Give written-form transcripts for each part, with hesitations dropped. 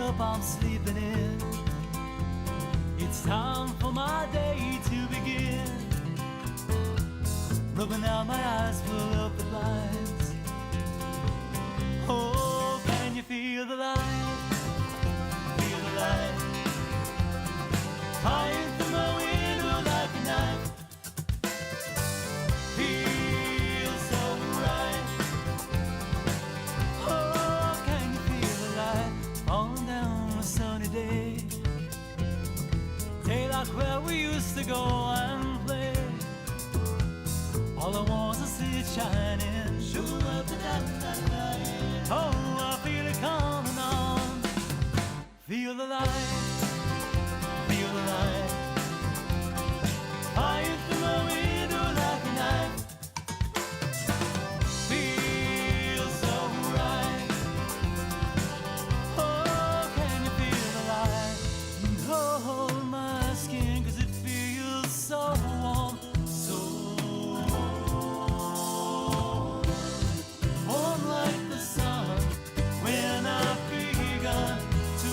up, I'm sleeping in. It's time for my day to begin. Rubbing out my eyes full of the blinds. Oh, can you feel the light? Feel the light. Flying through my window like a knife. Feels so right. Oh, can you feel the light falling down on a sunny day? Day like where we used to go and play. All I want is to see it shining. Shoot up the night. Oh, I feel it coming on. Feel the light. Feel the light. Flying through my window like a knife. Feels so right. Oh, can you feel the light? Hold my skin 'cause it feels so warm. So warm like the sun when I've begun to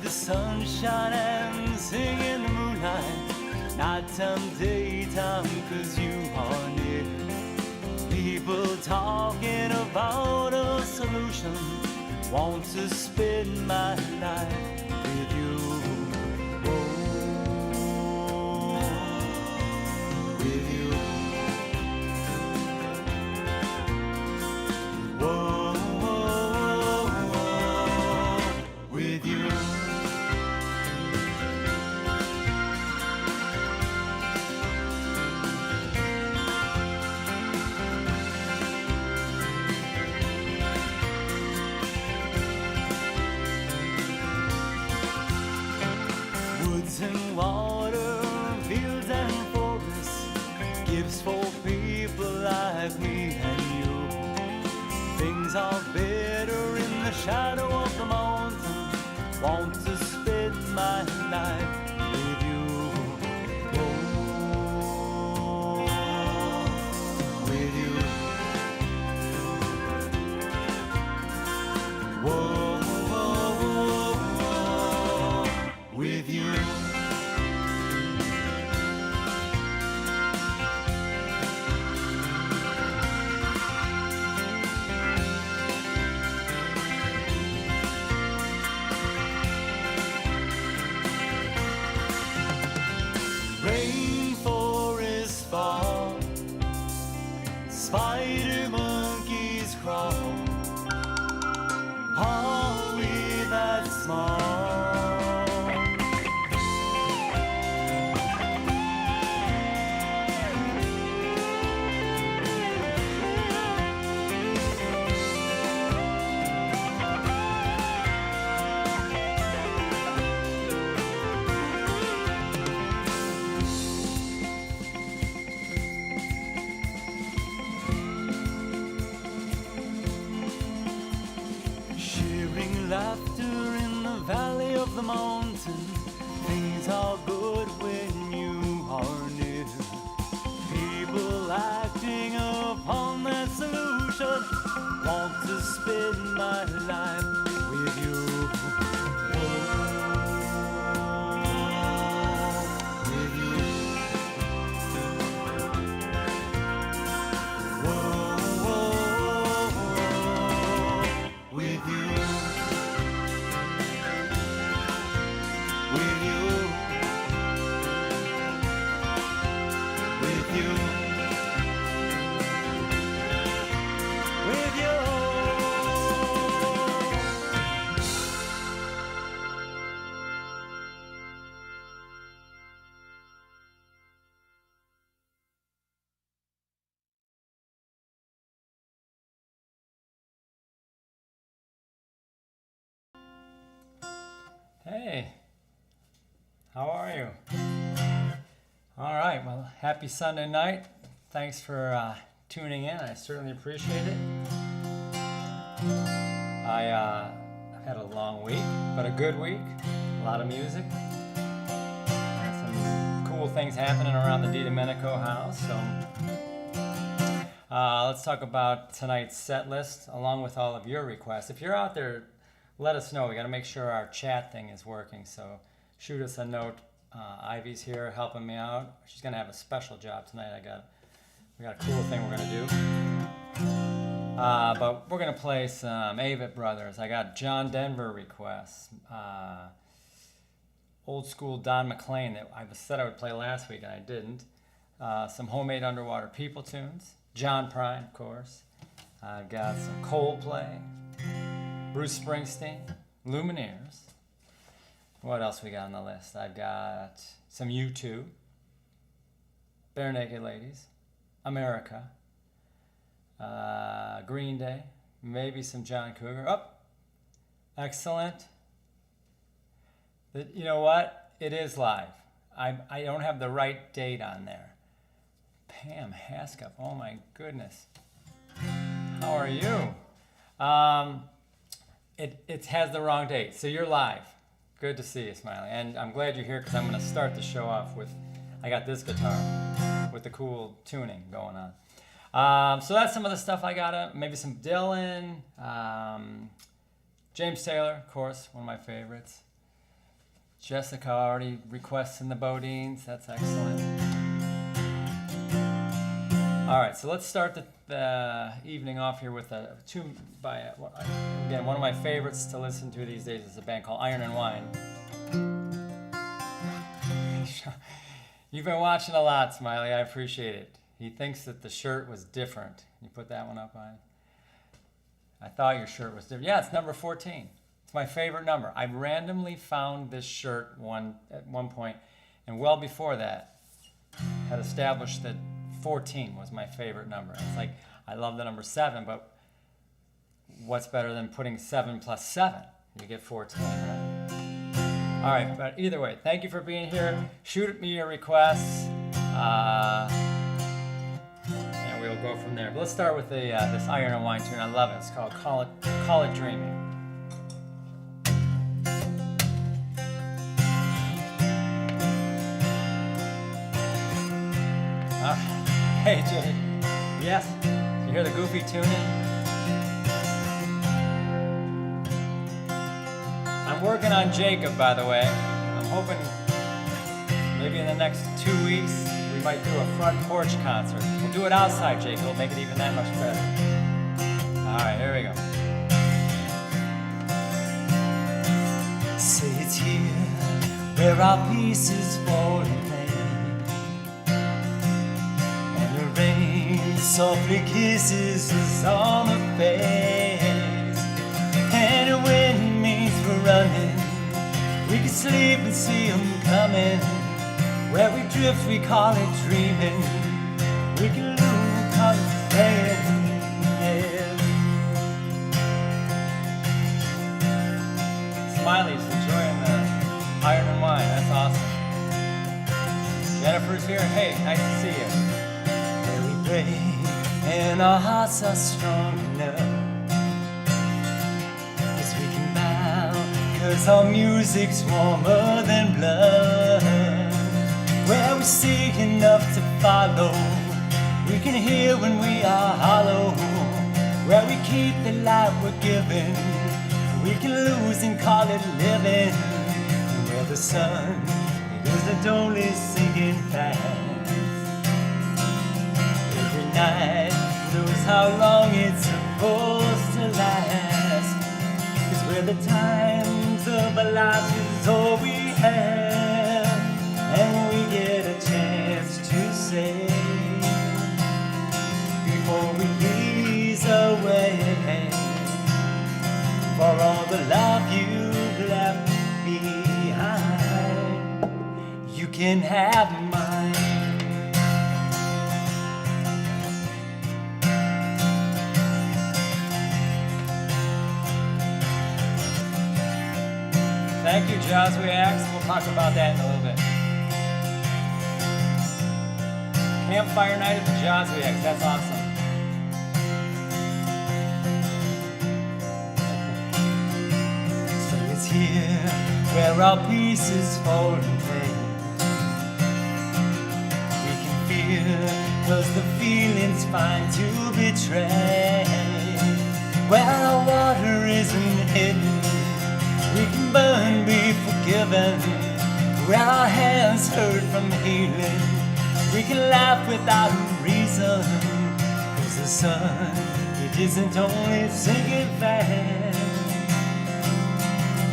sunshine and sing in the moonlight. Nighttime, daytime, 'cause you are near. People talking about a solution. Want to spend my life with you. Oh, with you. Oh, with you. And water, fields and forests, gifts for people like me and you. Things are better in the shadow of the mountain. Want to spend my life with you. Oh, with you. Whoa, with you. Rainforests fall, spider monkeys crawl, all we that small. all good when you are near. People acting upon their solution want to spend my life with you. Hey, how are you? All right, well, happy Sunday night. Thanks for tuning in. I certainly appreciate it. I had a long week, but a good week. A lot of music. Some cool things happening around the DiDomenico house. So let's talk about tonight's set list along with all of your requests. If you're out there, let us know. We got to make sure our chat thing is working. So shoot us a note. Ivy's here helping me out. She's gonna have a special job tonight. We got a cool thing we're gonna do. But we're gonna play some Avett Brothers. I got John Denver requests. Old school Don McLean that I said I would play last week and I didn't. Some Homemade Underwater People tunes. John Prine, of course. I've got some Coldplay. Bruce Springsteen, Lumineers. What else we got on the list? I've got some U2, Bare Naked Ladies, America, Green Day, maybe some John Cougar. Oh, excellent. You know what? It is live. I don't have the right date on there. Pam Haskell, oh my goodness. How are you? It has the wrong date, so you're live. Good to see you, Smiley. And I'm glad you're here because I'm going to start the show off with, I got this guitar with the cool tuning going on. So that's some of the stuff I got. Maybe some Dylan, James Taylor, of course, one of my favorites. Jessica already requests in the Bodines. That's excellent. All right, so let's start the evening off here with a tune by, again, one of my favorites to listen to these days is a band called Iron and Wine. You've been watching a lot, Smiley. I appreciate it. He thinks that the shirt was different. You put that one up on. I thought your shirt was different. Yeah, it's number 14. It's my favorite number. I randomly found this shirt at one point, and well before that, had established that 14 was my favorite number. It's like, I love the number 7, but what's better than putting 7 plus 7? You get 14, right? All right, but either way, thank you for being here. Shoot me your requests, and we'll go from there. But let's start with this Iron and Wine tune. I love it. It's called Call It Dreaming. Hey, Judy. Yes? You hear the goofy tuning? I'm working on Jacob, by the way. I'm hoping maybe in the next 2 weeks we might do a front porch concert. We'll do it outside, Jacob. It'll make it even that much better. All right, here we go. Say it's here where our pieces fall in place. Softly kisses us on the face, and when it means we're running, we can sleep and see them coming. Where we drift, we call it dreaming. We can lose, call it staying. Yeah. Smiley's enjoying the Iron and Wine. That's awesome. Jennifer's here. Hey, nice to see you. And our hearts are strong enough, 'cause we can bow, 'cause our music's warmer than blood. see enough to follow. We can hear when we are hollow, where we keep the light we're given. We can lose and call it living, where the sun isn't only sinking fast. Every night knows how long it's supposed to last. 'Cause where the times of our lives is all we have, and we get a chance to say before we ease away, for all the love you've left behind, you can have mine. Thank you, Joswiaks. We'll talk about that in a little bit. Campfire night at the Joswiaks. That's awesome. So it's here where our pieces fall in place. We can feel 'cause the feeling's fine to betray. Where our water isn't hidden, we can burn, be forgiven. Where our hands hurt from healing, we can laugh without a reason. 'Cause the sun, it isn't only sinking fast.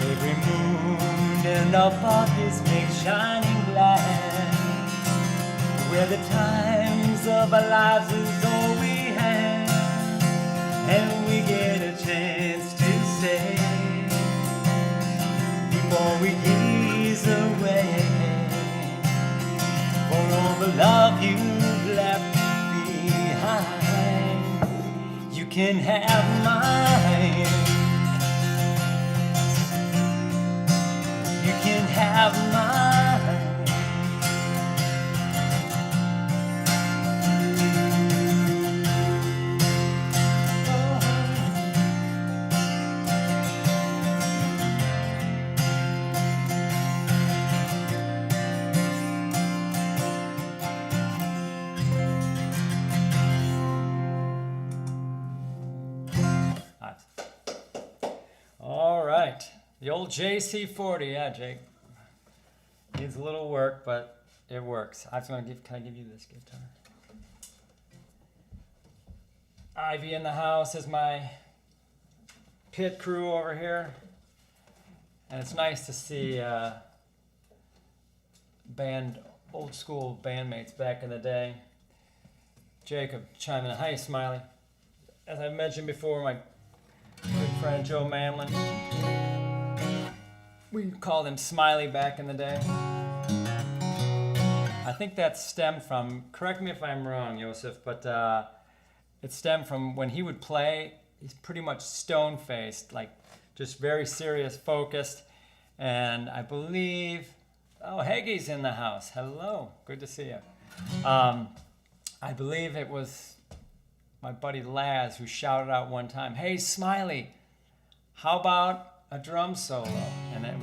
Every moon and our pockets make shining glass. Where the times of our lives is all we have, and we get a chance to say before we ease away, for all the love you've left behind, you can have mine. You can have mine. All right. The old JC40. Yeah, Jake. Needs a little work, but it works. I was going to give, can I give you this guitar? Ivy in the house is my pit crew over here. And it's nice to see old school bandmates back in the day. Jacob chiming in. Hi, Smiley. As I mentioned before, my good friend Joe Manlin. We called him Smiley back in the day. I think that stemmed from, correct me if I'm wrong, Joseph, but it stemmed from when he would play, he's pretty much stone-faced, like just very serious, focused. And I believe, oh, Heggy's in the house. Hello, good to see you. I believe it was my buddy Laz who shouted out one time, "Hey, Smiley, how about a drum solo?" And it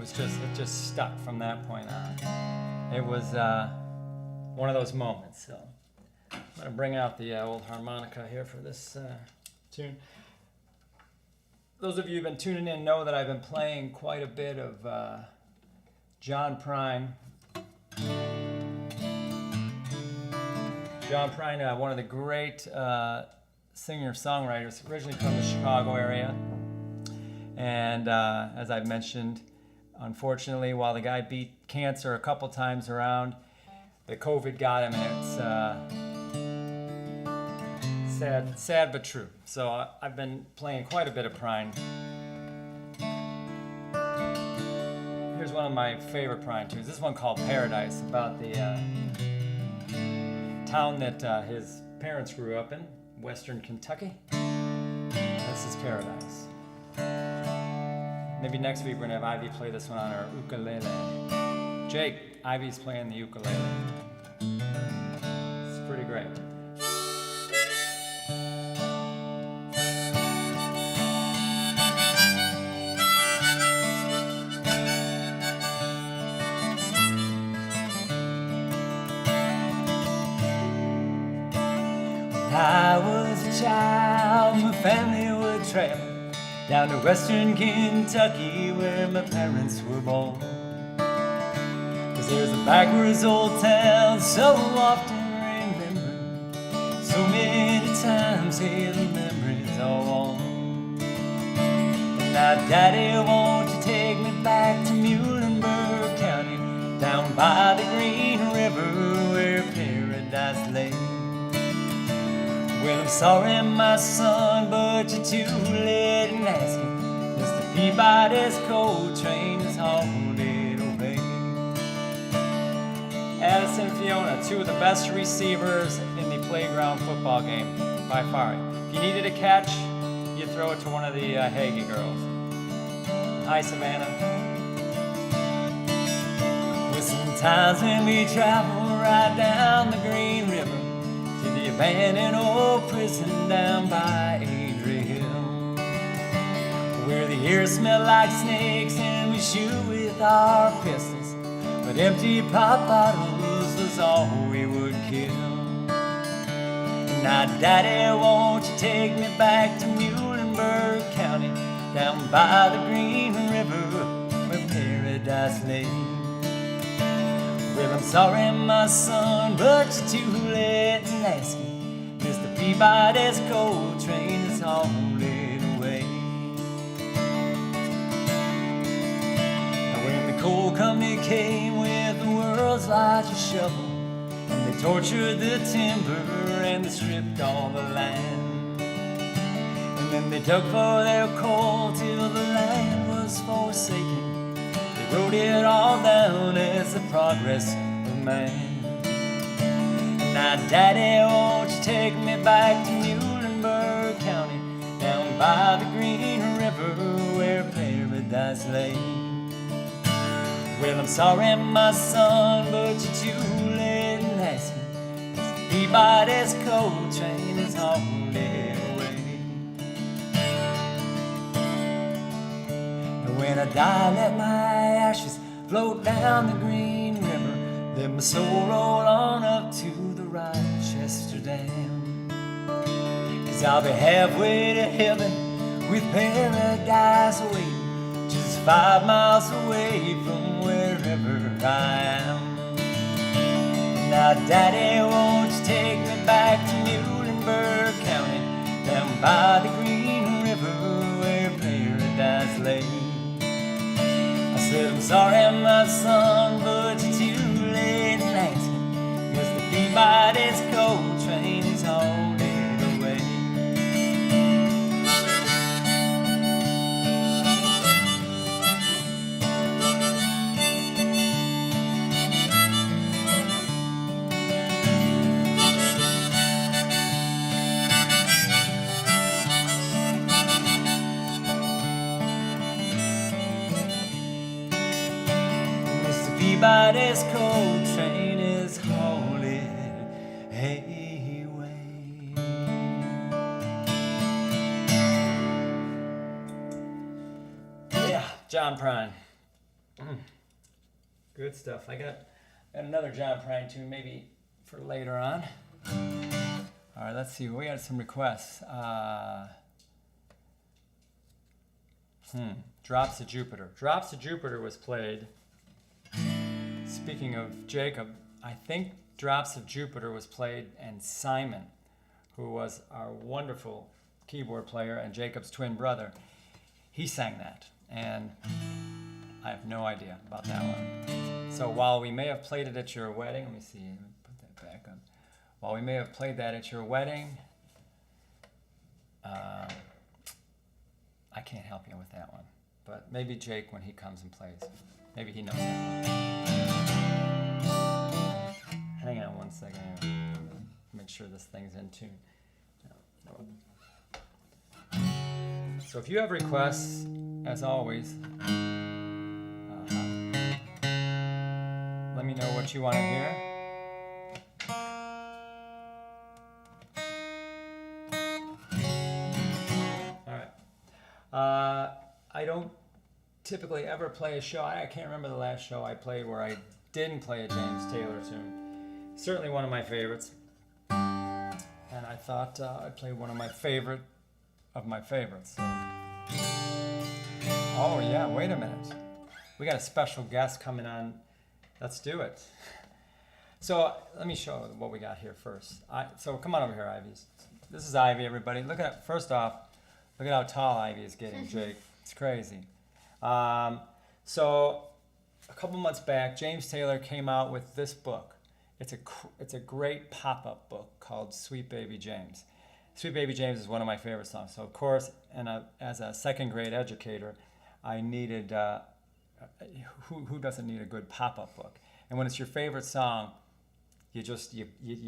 just stuck from that point on. It was one of those moments. So I'm gonna bring out the old harmonica here for this tune. Those of you who've been tuning in know that I've been playing quite a bit of John Prine. John Prine, one of the great singer-songwriters, originally from the Chicago area. And as I've mentioned, unfortunately, while the guy beat cancer a couple times around, the COVID got him, and it's sad but true. So I've been playing quite a bit of Prine. Here's one of my favorite Prine tunes. This one called Paradise, about the town that his parents grew up in, Western Kentucky. This is Paradise. Maybe next week we're gonna have Ivy play this one on her ukulele. Jake, Ivy's playing the ukulele. It's pretty great. I was a child, my family would travel down to western Kentucky where my parents were born. 'Cause there's a backwards old town so often remembered, so many times here the memories are warm. Now, Daddy, won't you take me back to Muhlenberg County, down by the Green River where paradise lay? Well, I'm sorry, my son, but you're too late in asking. Mr. Peabody's coal train is hauled away. Addison and Fiona, two of the best receivers in the playground football game, by far. If you needed a catch, you throw it to one of the Hagee girls. Hi, Savannah. Well, sometimes when we travel right down the Green River to the abandoned old prison down by Adria Hill, where the air smelled like snakes and we shoot with our pistols, but empty pop bottles was all we would kill. Now, Daddy, won't you take me back to Muhlenberg County, down by the Green River where paradise lay? Well, I'm sorry, my son, but you're too late in asking. Mr. Peabody's coal train is hauled away. Now, when the coal company came with the world's largest shovel, and they tortured the timber and they stripped all the land, and then they dug for their coal till the land was forsaken. They wrote it all down as the progress of man. Now, Daddy, won't you take me back to Muhlenberg County, down by the Green River where paradise lay? Well, I'm sorry, my son, but you're too late in asking. Mr. Peabody's coal train is hauled away. And when I die, let my ashes float down the Green River, let my soul roll on up to the Rochester Dam. 'Cause I'll be halfway to heaven with paradise waiting, just 5 miles away from wherever I am. Now, Daddy, won't you take me back to Muhlenberg County, down by the Green River where paradise lay? I said, I'm sorry, my son, but you're too late in asking. Mr. Peabody's coal train is hauled away. Peabody's coal train is hauled away. Yeah, John Prine. Good stuff. I got another John Prine tune, maybe for later on. All right, let's see. We got some requests. Drops of Jupiter. Drops of Jupiter was played. Speaking of Jacob, I think Drops of Jupiter was played, and Simon, who was our wonderful keyboard player and Jacob's twin brother, he sang that, and I have no idea about that one. So while we may have played it at your wedding, let me see, let me put that back up. While we may have played that at your wedding, I can't help you with that one. But maybe Jake, when he comes and plays, maybe he knows that one. Hang on one second here. Make sure this thing's in tune. So if you have requests, as always, let me know what you want to hear. All right. I don't typically ever play a show. I can't remember the last show I played where I didn't play a James Taylor tune. Certainly one of my favorites. And I thought I'd play one of my favorites. Oh yeah, wait a minute. We got a special guest coming on. Let's do it. So let me show what we got here first. So come on over here, Ivy. This is Ivy, everybody. First off, look at how tall Ivy is getting, Jake. It's crazy. So a couple months back, James Taylor came out with this book. It's a great pop-up book called Sweet Baby James. Sweet Baby James is one of my favorite songs. So of course, as a second grade educator, I needed, who doesn't need a good pop-up book? And when it's your favorite song, you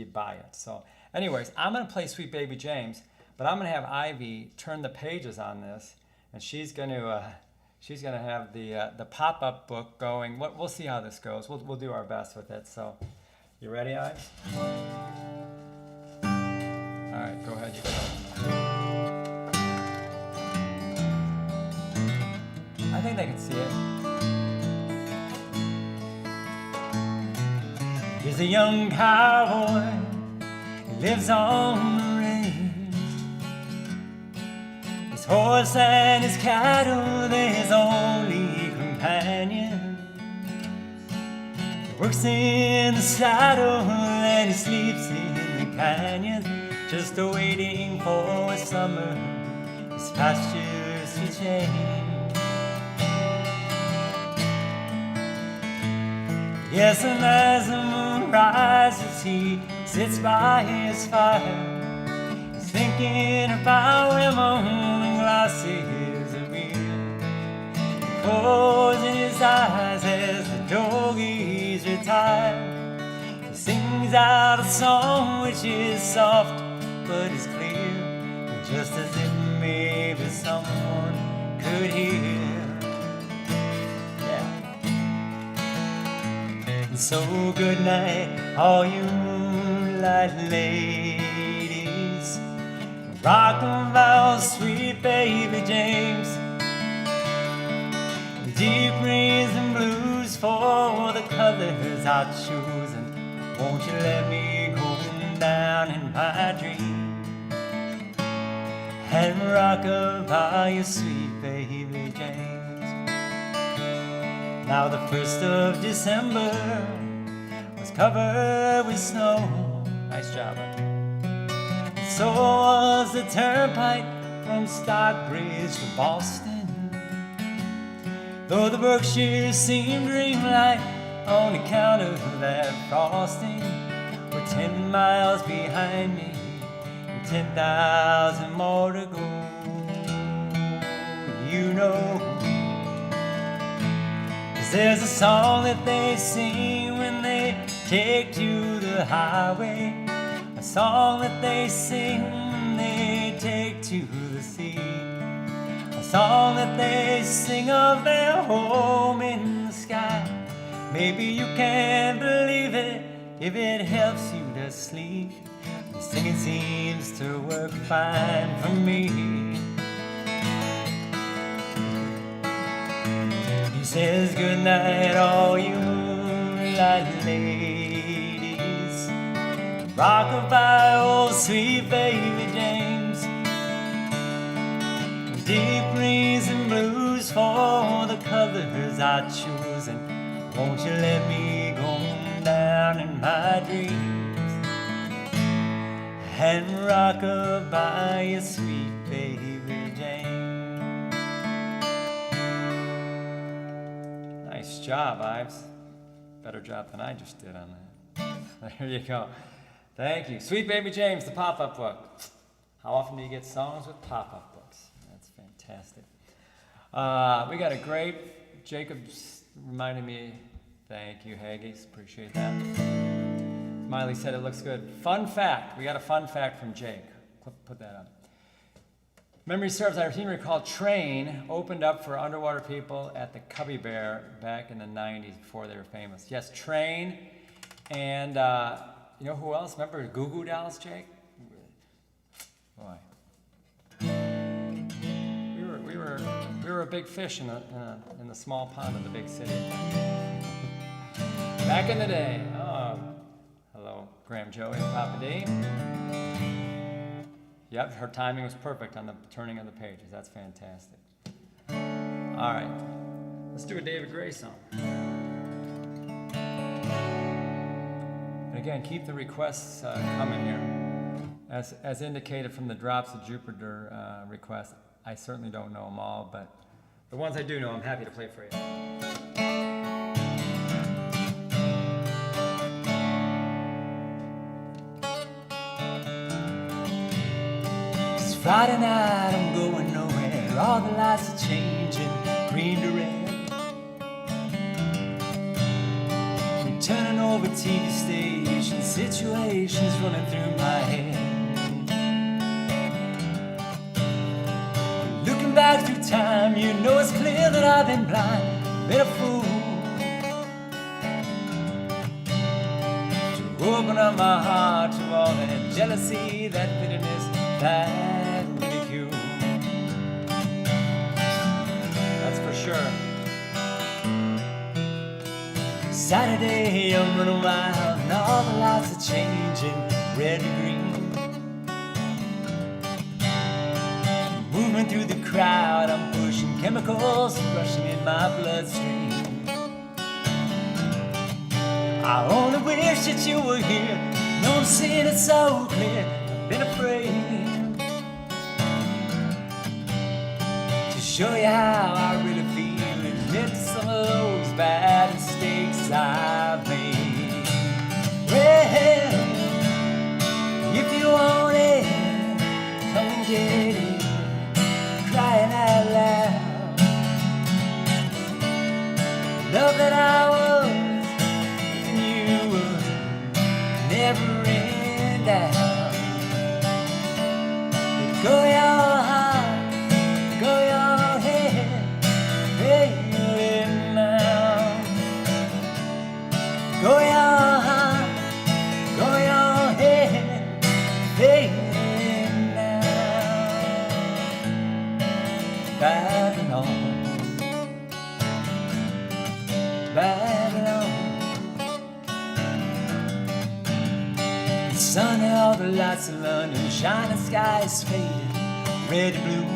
buy it. So anyways, I'm gonna play Sweet Baby James, but I'm gonna have Ivy turn the pages on this, and she's gonna have the pop-up book going. We'll see how this goes. We'll do our best with it. So, you ready, Ivy? All right, go ahead. You go. I think they can see it. Here's a young cowboy who lives on the range. His horse and his cattle, they're his only companion. He works in the saddle and he sleeps in the canyon, just waiting for summer, his pastures to change. Yes, and as the moon rises, he sits by his fire. He's thinking about women and glasses of beer. He closes his eyes as the doggies retire. He sings out a song which is soft but is clear, just as if maybe someone could hear. So good night, all you moonlight ladies. Rock about sweet baby James. Deep reason blues for the colors I choose. And won't you let me go down in my dream and rock about your sweet baby James. Now the 1st of December was covered with snow. Nice job. So was the turnpike from Stockbridge to Boston. Though the Berkshires seemed dreamlike on account of that frosting, we're 10 miles behind me and 10,000 more to go. You know, there's a song that they sing when they take to the highway, a song that they sing when they take to the sea, a song that they sing of their home in the sky. Maybe you can't believe it if it helps you to sleep. The singing seems to work fine for me. Says good night, all you moonlight ladies. Rock-a-bye, old sweet baby James. Deep reason blues for the colors I choose. And won't you let me go down in my dreams and rock-a-bye, your sweet baby James. Nice job, Ives. Better job than I just did on that. There you go. Thank you. Sweet Baby James, the pop-up book. How often do you get songs with pop-up books? That's fantastic. We got a great, Jacob's reminded me, thank you, Haggis, appreciate that. Miley said it looks good. Fun fact, we got a fun fact from Jake. Put that up. Memory serves, I seem to recall Train opened up for underwater people at the Cubby Bear back in the 90s before they were famous. Yes, Train, and you know who else? Remember Goo Goo Dolls, Jake? Boy. We were a big fish in the small pond of the big city. Back in the day. Oh, hello, Graham Joey and Papa D. Yep, her timing was perfect on the turning of the pages. That's fantastic. All right, let's do a David Gray song. And again, keep the requests coming here. As indicated from the Drops of Jupiter requests, I certainly don't know them all, but the ones I do know, I'm happy to play for you. It's Friday night, I'm going nowhere. All the lights are changing, green to red. I'm turning over TV stations, situations running through my head. Looking back through time, you know it's clear that I've been blind, been a fool to open up my heart to all that jealousy, that bitterness, that ridicule. That's for sure. Saturday, I'm running wild, and all the lights are changing, red to green. Moving through the crowd, I'm pushing chemicals, rushing in my bloodstream. I only wish that you were here, noticing it so clear. I've been afraid to show you how I really feel and admit to some of those bad mistakes I've made. Well, if you want it, come and get it, crying out loud. Love that I was giving you was never in doubt. Go your heart, go your head, failing now. Go your heart, go your head, failing now. Babylon, Babylon. It's sunny, all the lights of London, shining sky is fading, red to blue.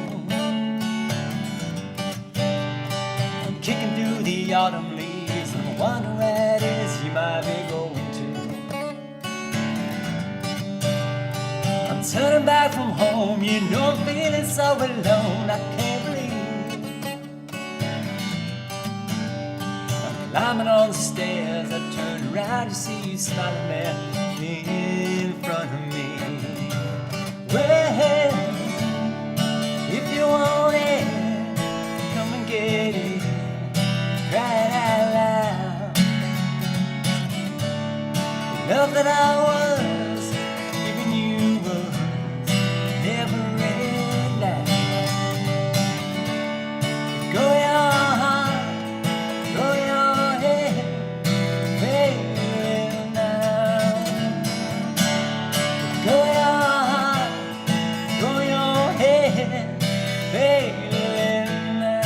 I'm kicking through the autumn leaves, and I wonder where it is you might be going to. I'm turning back from home, you know I'm feeling so alone, I can't breathe. I'm climbing on the stairs, I turn around to see you smiling there in front of me. Well, if you want it, come and get it, cry it out loud. The love that I was giving you was never in doubt. Go your heart, go your head, failing now. Go your heart, go your head, failing now.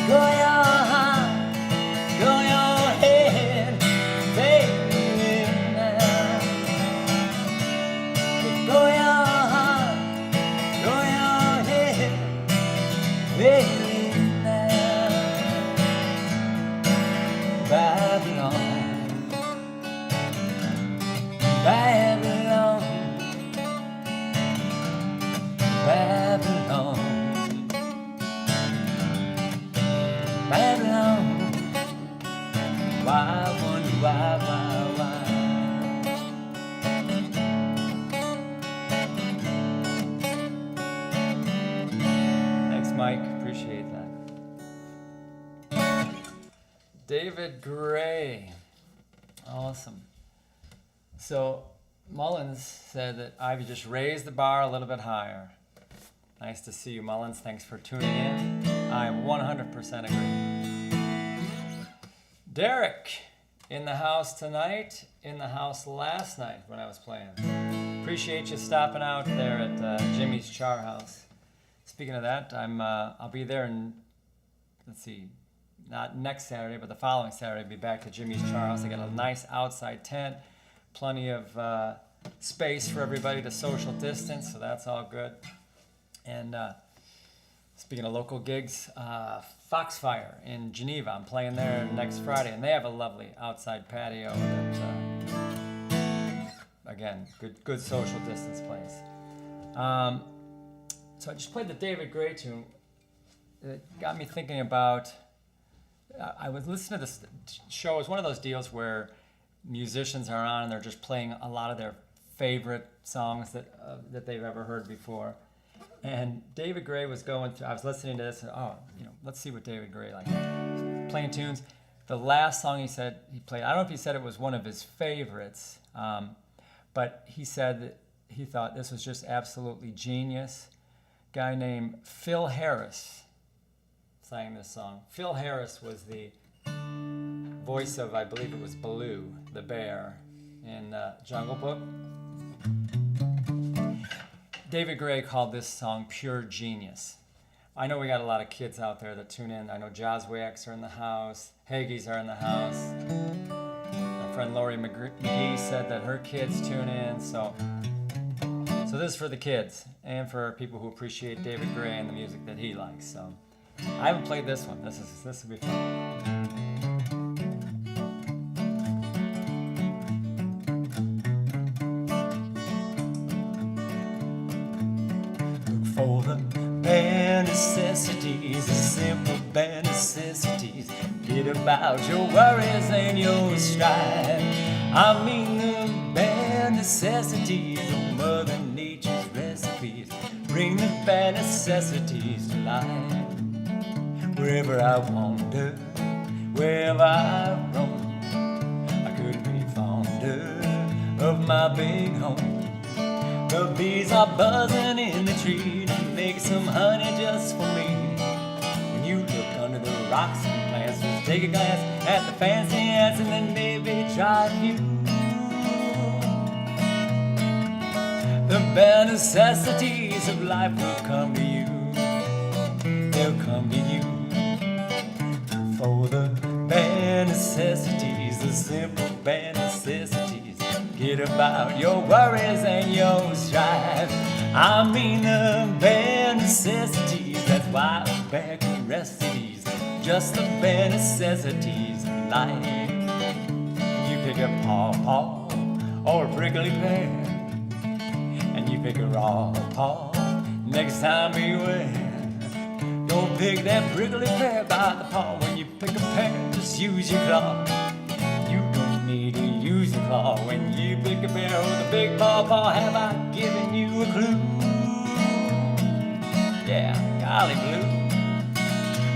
Go your heart, go your head, failing now. Go your heart, go your head, failing now. Babylon, Babylon, Babylon, Babylon. Why, I wonder why. Thanks, Mike. Appreciate that. David Gray. Awesome. So Mullins said that Ivy just raised the bar a little bit higher. Nice to see you, Mullins. Thanks for tuning in. I 100% agree. Derek, in the house tonight, in the house last night when I was playing. Appreciate you stopping out there at Jimmy's Char House. Speaking of that, I'll be there in, let's see, not next Saturday, but the following Saturday, I'll be back to Jimmy's Char House. I got a nice outside tent, plenty of space for everybody to social distance, so that's all good. And speaking of local gigs, Foxfire in Geneva, I'm playing there next Friday, and they have a lovely outside patio that, again, good social distance place. So I just played the David Gray tune. It got me thinking about, I was listening to this show. It's one of those deals where musicians are on and they're just playing a lot of their favorite songs that they've ever heard before. And David Gray was going through, I was listening to this, and let's see what David Gray like. Playing tunes. The last song he said he played, I don't know if he said it was one of his favorites, but he said that he thought this was just absolutely genius. Guy named Phil Harris sang this song. Phil Harris was the voice of, I believe it was Baloo, the bear, in Jungle Book. David Gray called this song pure genius. I know we got a lot of kids out there that tune in. I know Jazwax are in the house, Haggies are in the house. My friend Lori McGee said that her kids tune in, so this is for the kids and for people who appreciate David Gray and the music that he likes. So I haven't played this one. This will be fun. For the bare necessities, the simple bare necessities. Forget about your worries and your strife. I mean the bare necessities of Mother Nature's recipes. Bring the bare necessities to life. Wherever I wander, wherever I roam, I couldn't be fonder of my big home. The bees are buzzing in the tree to make some honey just for me. When you look under the rocks and plants, just take a glance at the fancy ants and then maybe try a few. The bare necessities of life will come to you. They'll come to you. For the bare necessities, the simple bare necessities. Forget about your worries and your strife. I mean the bare necessities. That's why I bear curiosities. Just the bare necessities of life. You pick a pawpaw or a prickly pear, and you pick a raw paw. Next time beware. Don't pick that prickly pear by the paw. When you pick a pear, just use your claw. You don't need to use your claw when you pick a pear with a big paw. Have I given you a clue? Yeah, golly blue.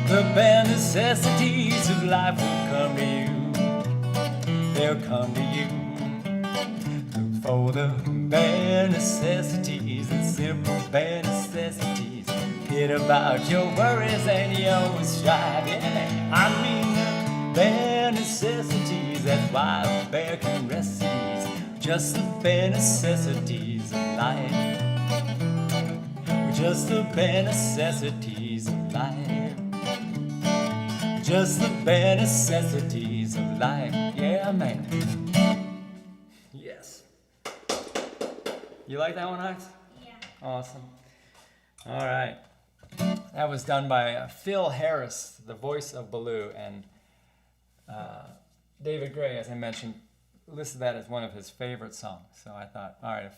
The bare necessities of life will come to you. They'll come to you. Look for the bare necessities, the simple bare necessities. Forget about your worries and your strife. Yeah, I mean the bare necessities. That's why I bear curiosities. Just the bare necessities of life. Just the bare necessities of life. Just the bare necessities of life. Yeah, man. Yes. You like that one, Alex? Yeah. Awesome. All right. That was done by Phil Harris, the voice of Baloo, and David Gray, as I mentioned, listed that as one of his favorite songs. So I thought, all right,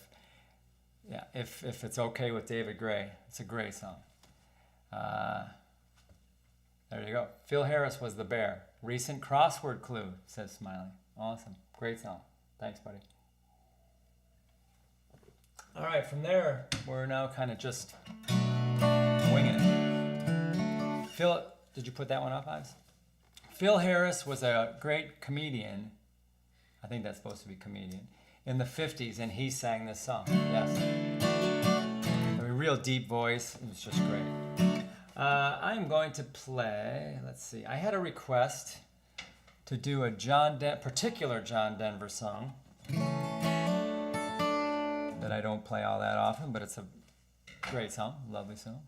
if it's okay with David Gray, it's a great song. There you go. Phil Harris was the bear. Recent crossword clue, says Smiley. Awesome. Great song. Thanks, buddy. All right, from there, we're now kind of just winging it. Phil, did you put that one up, Ives? Phil Harris was a great comedian. I think that's supposed to be comedian. In the 50s, and he sang this song. Yes. A real deep voice. It was just great. I'm going to play, let's see. I had a request to do a particular John Denver song that I don't play all that often, but it's a great song, lovely song.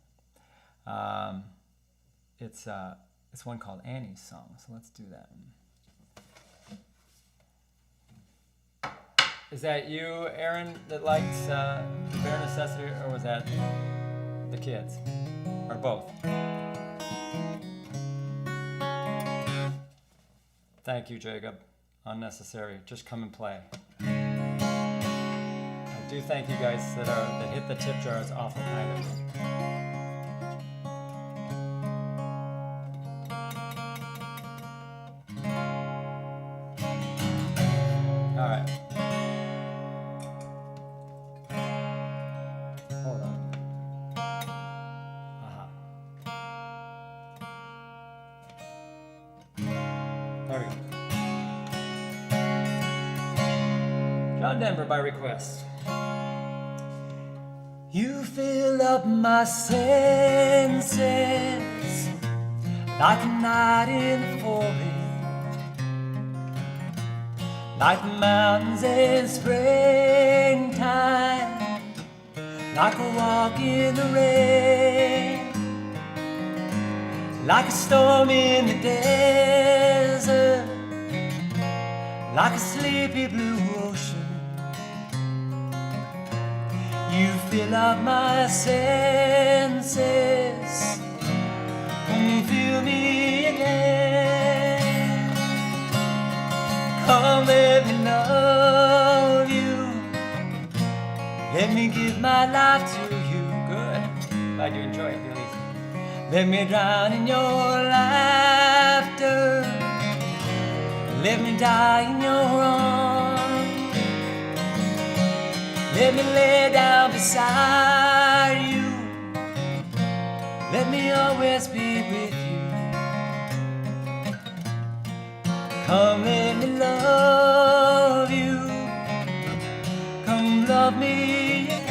It's one called Annie's Song, so let's do that. Is that you, Aaron, that likes Bare Necessity, or was that the kids? Or both? Thank you, Jacob. Unnecessary. Just come and play. I do thank you guys that hit the tip jar. It's awful kind of you. All right. Hold on. There we go. John Denver by request. You fill up my senses like a night in the forest, like the mountains in springtime, like a walk in the rain, like a storm in the desert, like a sleepy blue ocean. You fill up my senses, come fill me again. Come let me love you, let me give my life to you. Good, glad you enjoy it, Billy. Let me drown in your laughter, let me die in your arms. Let me lay down beside you, let me always be with you. Come let me love you, come love me again.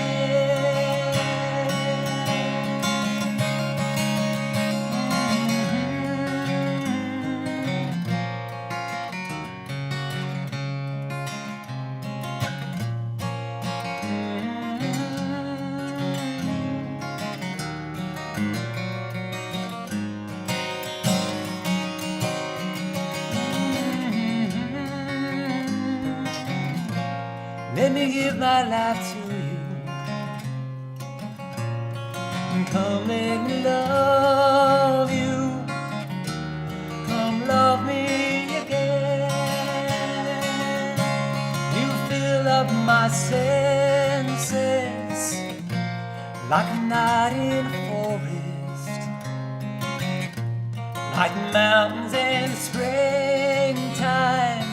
Let me give my life to you. Come let me love you, come love me again. You fill up my senses like a night in a forest, like the mountains in the springtime,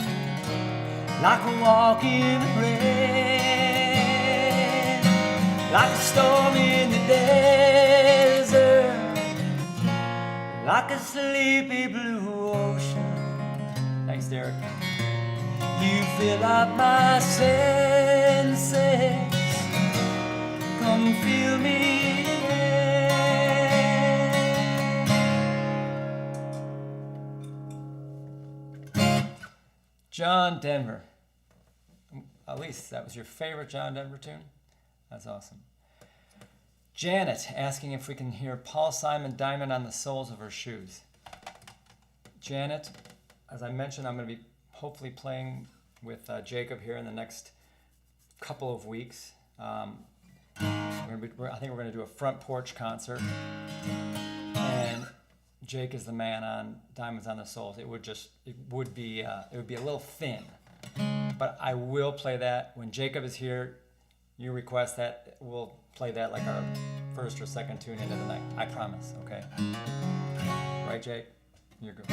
like a walk in the rain, like a storm in the desert, like a sleepy blue ocean. Thanks, Derek. You fill up my senses, come feel me again. John Denver. At least that was your favorite John Denver tune? That's awesome. Janet asking if we can hear Paul Simon Diamond on the Soles of Her Shoes. Janet, as I mentioned, I'm going to be hopefully playing with Jacob here in the next couple of weeks. I think we're going to do a front porch concert. And Jake is the man on Diamonds on the Soles. It would be a little thin. But I will play that when Jacob is here. You request that, we'll play that like our first or second tune into the night. I promise, okay? Right, Jake? You're good.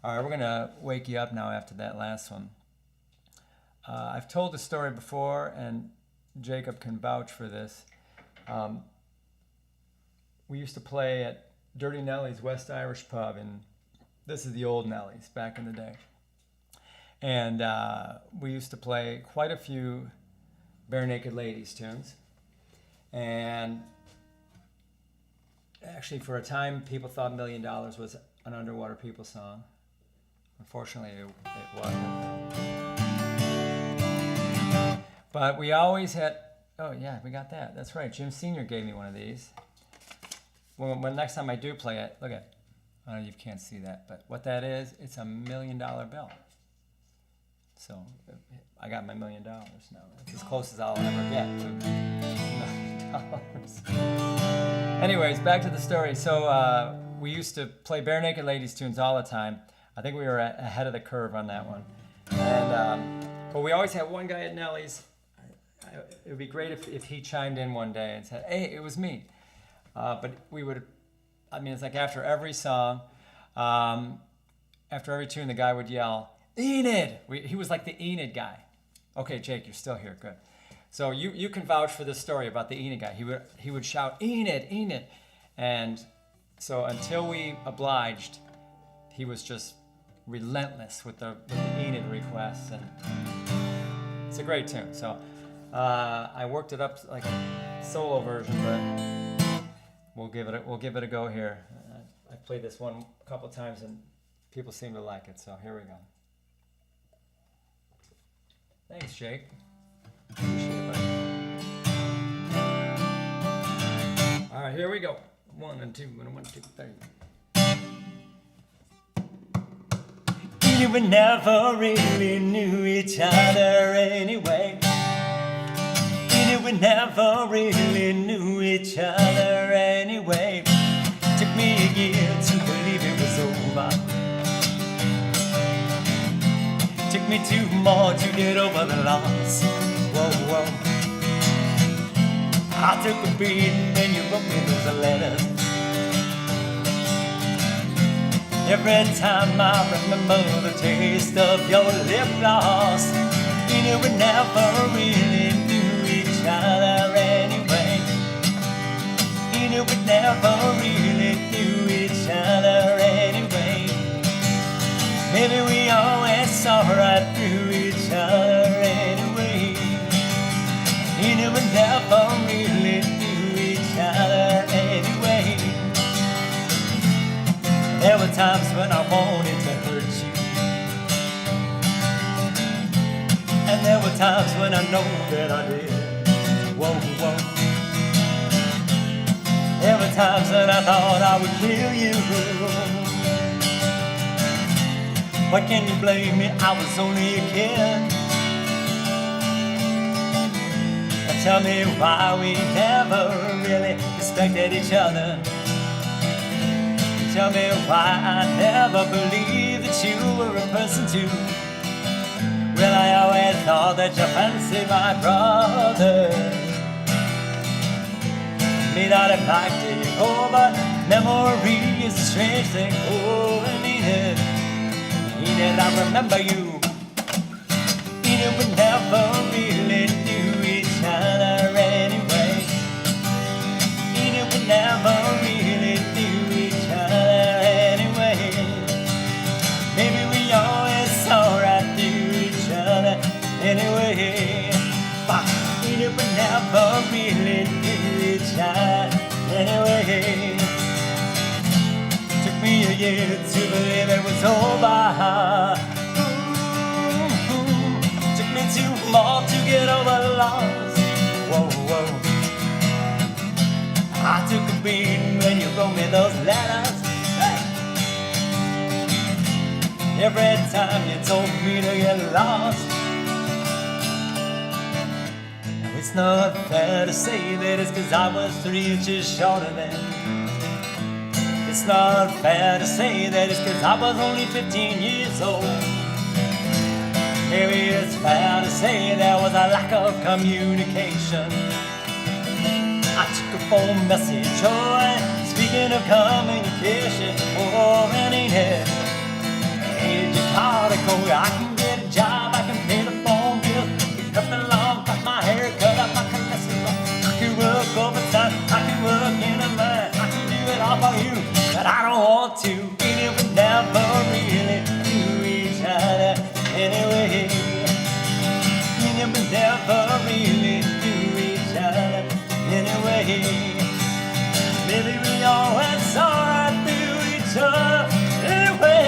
All right, we're gonna wake you up now after that last one. I've told the story before, and Jacob can vouch for this. We used to play at Dirty Nellie's West Irish Pub, and this is the old Nellie's back in the day. And we used to play quite a few Bare Naked Ladies tunes. And actually, for a time, people thought $1 Million was an Underwater People song. Unfortunately, it wasn't. But we always had, oh yeah, we got that. That's right, Jim Sr. gave me one of these. When next time I do play it, look at, I know you can't see that, but what that is, it's $1 million bill. So I got my $1 million now. That's as close as I'll ever get to $1 million. Anyways, back to the story. So we used to play Bare Naked Ladies tunes all the time. I think we were ahead of the curve on that one. And but we always had one guy at Nellie's. It would be great if he chimed in one day and said, "Hey, it was me." But we would, I mean, it's like after every song, after every tune, the guy would yell, "Enid!" He was like the Enid guy. Okay, Jake, you're still here. Good. So you can vouch for this story about the Enid guy. He would shout, "Enid, Enid!" And so until we obliged, he was just relentless with the Enid requests, and it's a great tune. So I worked it up like a solo version, but we'll give it a go here. I played this one a couple times and people seem to like it, so here we go. Thanks, Jake. Appreciate it, buddy. All right, here we go. 1 and 2 and 1, 2, 3. We never really knew each other anyway. We never really knew each other anyway. Took me a year to believe it was over. Took me 2 more to get over the loss. Whoa, whoa. I took a beating and you wrote me those letters. Every time I remember the taste of your lip gloss. We never really knew each other anyway. We never really knew each other anyway. Maybe we always saw right through each other anyway. We never really knew each other anyway. There were times when I wanted to hurt you, and there were times when I know that I did. Whoa, whoa. There were times when I thought I would kill you. Why can you blame me? I was only a kid. Now tell me why we never really respected each other. Tell me why I never believed that you were a person too. Well, I always thought that you fancied my brother. May not have liked it, oh, but memory is a strange thing. Oh, and Enid, I remember you. Enid, we never really knew each other anyway. Enid, we never really knew each other anyway. Maybe we always saw right through each other anyway. But we never really knew each other anyway. Took me a year to believe it was over. Took me 2 more to get over the loss. Whoa, whoa. I took a beating when you wrote me those letters. Every time you told me to get lost. Now it's not fair to say that it's 'cause I was 3 inches shorter than. It's not fair to say that it's 'cause I was only 15 years old. Maybe it's fair to say there was a lack of communication. I took a phone message, oh, and speaking of communication, oh, and ain't it? Hey, you call to go, I can get a job, I can pay the phone bill, get up and long, cut my hair, cut up my cholesterol. I can work overtime, I can work in a mine, I can do it all for you, but I don't want to. We never really knew each other anyway. We never really knew each other anyway. Maybe we always saw right through each other anyway.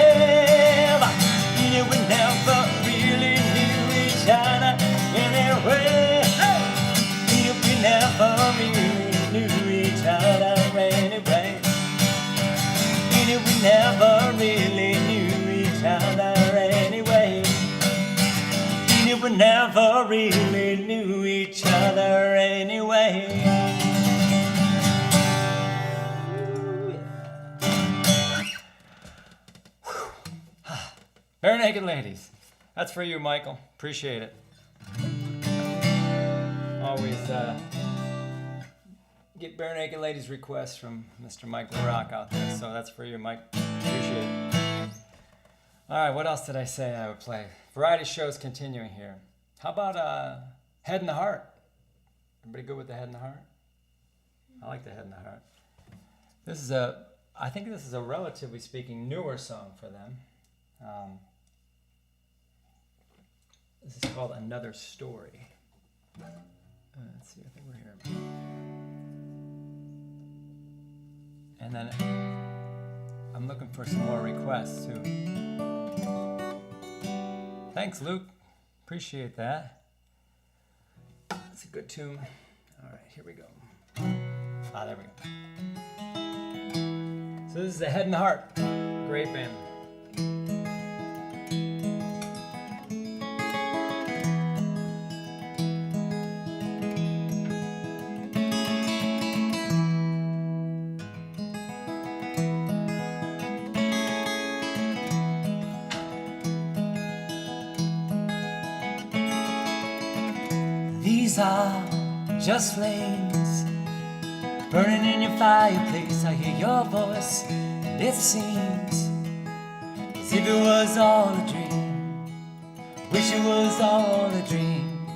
We never really knew each other anyway. We never really knew each other anyway. We never really knew each other anyway. never really knew each other anyway. Bare Naked Ladies. That's for you, Michael. Appreciate it. Always get Bare Naked Ladies requests from Mr. Mike LaRock out there. So that's for you, Mike. Appreciate it. All right, what else did I say I would play? Variety shows continuing here. How about Head and the Heart? Everybody good with the Head and the Heart? I like the Head and the Heart. I think this is a relatively speaking newer song for them. This is called Another Story. Let's see, I think we're here. And then I'm looking for some more requests too. Thanks, Luke. Appreciate that. It's a good tune. All right, here we go. There we go. So this is the Head and the Heart. Great band. These are just flames burning in your fireplace. I hear your voice, and it seems as if it was all a dream. Wish it was all a dream.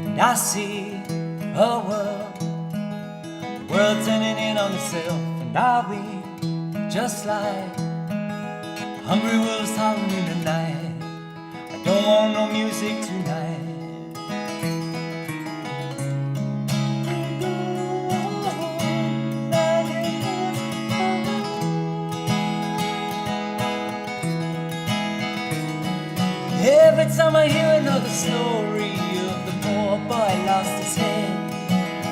And I see a world turning in on itself. And are we just like hungry wolves howling in the night? I don't want no music tonight. Every time I hear another story of the poor boy lost his head,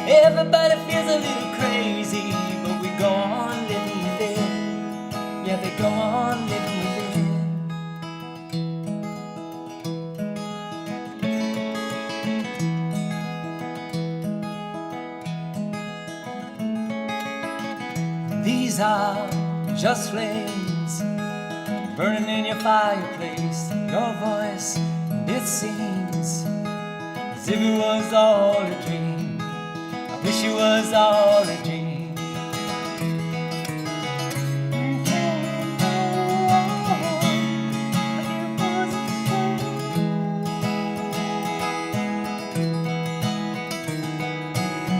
everybody feels a little crazy, but we go on living with it. Yeah, they go on living with it. These are just flames burning in your fireplace. Your voice, and it seems as if it was all a dream. I wish it was all a dream.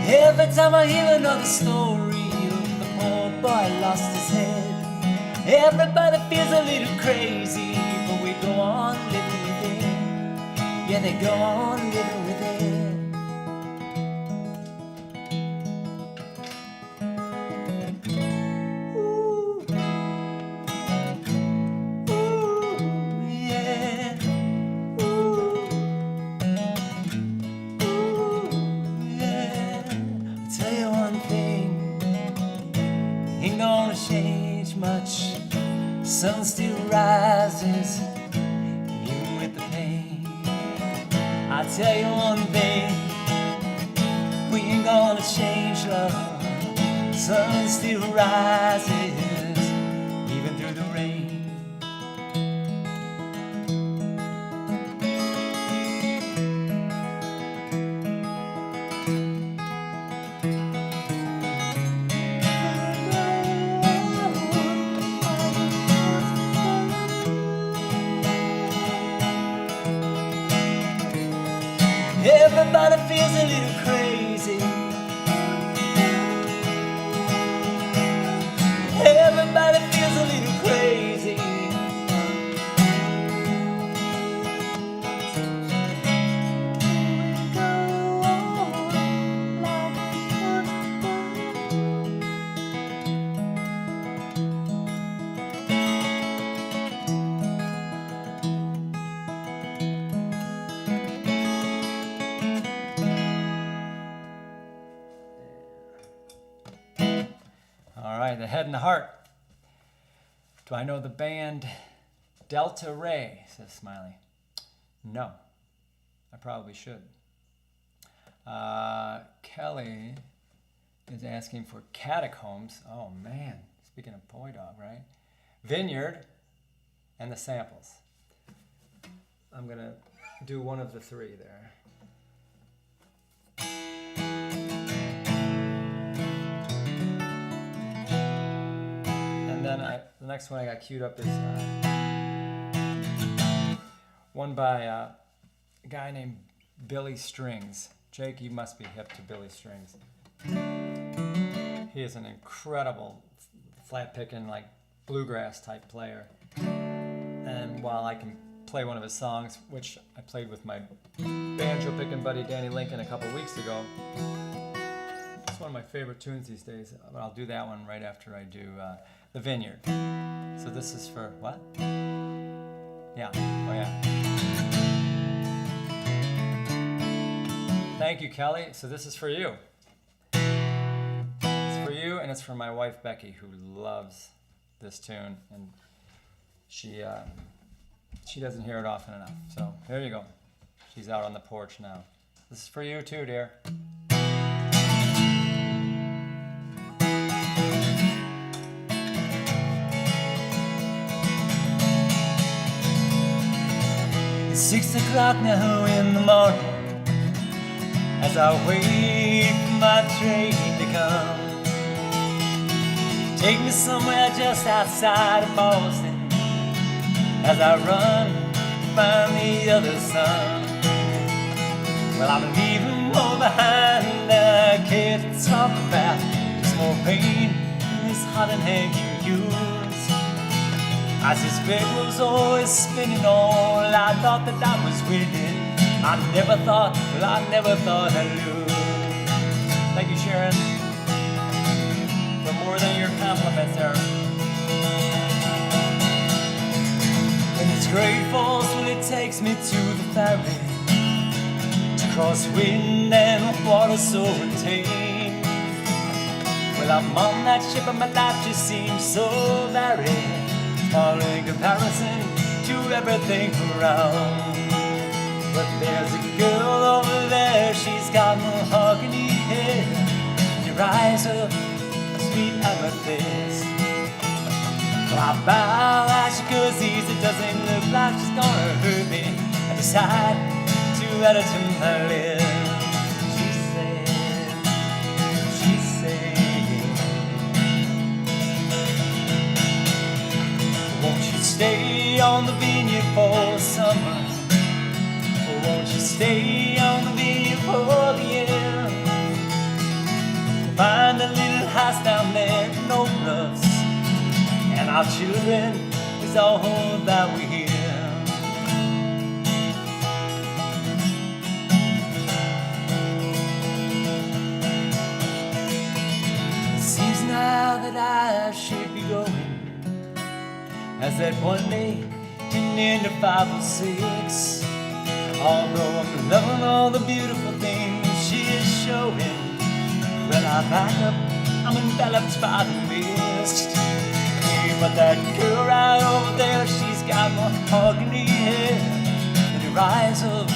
Every time I hear another story of the poor boy lost his head, everybody feels a little crazy, but we go on living with it. Yeah, they go on living with it. Ooh. Ooh, yeah. Ooh. Ooh, yeah. I'll tell you one thing, ain't gonna change much. Sun still rises, even with the pain. I'll tell you one thing, we ain't gonna change love. Sun still rises, even through the rain. Everybody feels a little crazy. Everybody feels a little crazy. All right, the Head and the Heart. Do I know the band? Delta Ray, says Smiley. No, I probably should. Kelly is asking for Catacombs. Oh man, speaking of Boy Dog, right? Vineyard and the samples. I'm gonna do one of the three there. And then the next one I got queued up is one by a guy named Billy Strings. Jake, you must be hip to Billy Strings. He is an incredible flat picking, like bluegrass type player. And while I can play one of his songs, which I played with my banjo picking buddy Danny Lincoln a couple weeks ago, it's one of my favorite tunes these days. But I'll do that one right after I do The Vineyard. So this is for what? Yeah. Oh yeah. Thank you, Kelly. So this is for you. It's for you, and it's for my wife Becky, who loves this tune, and she doesn't hear it often enough. So here you go. She's out on the porch now. This is for you too, dear. It's 6 o'clock now in the morning as I wait for my train to come. Take me somewhere just outside of Boston as I run to find the other sun. Well, I'm leaving more behind than I care to talk about. Just more pain in this hot and hanging news. I suspect was always spinning all. I thought that I was winning. I never thought I'd lose. Thank you, Sharon, for more than your compliments there. And it's great falls when it takes me to the ferry to cross wind and water so tame. Well, I'm on that ship and my life just seems so varied, all in comparison to everything around. But there's a girl over there, she's got mahogany hair, your eyes are a sweet amethyst. Well, I bow as she goes easy, it doesn't look like she's gonna hurt me. I decide to add her to my list. She said, won't you stay on the vineyard for summer? Won't you stay on the vineyard for the end? Find a little house down there, no bluffs, and our children is all that we hear. It seems now that I should be going, as that one day didn't end at 5 or 6. Although I'm loving all the beautiful things she is showing, when I back up, I'm enveloped by the mist. Hey, but that girl right over there, she's got mahogany hair and her eyes of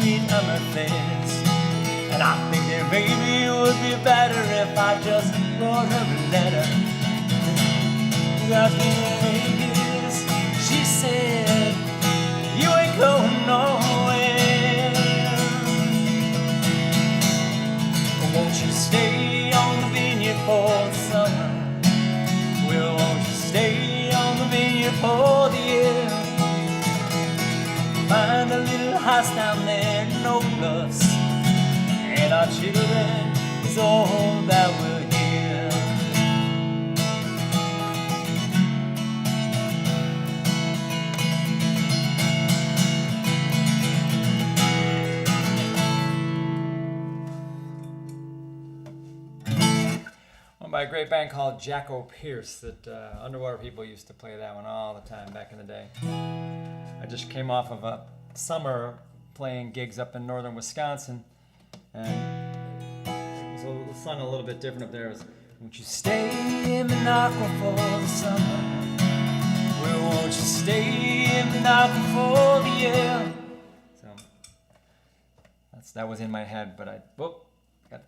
sweet amethyst. And I think that maybe it would be better if I just wrote her a letter. Without being this, she said, you ain't going nowhere. Won't you stay on the vineyard for the summer? Well, won't you stay on the vineyard for the year? Find a little house down there, no bluffs, and our children is all that we're here. By a great band called Jacko Pierce that Underwater People used to play that one all the time back in the day. I just came off of a summer playing gigs up in northern Wisconsin, and it was sung a little bit different up there. It was, won't you stay in Minocqua for the summer? Well, won't you stay knocking for the Yale. So that was in my head, but I got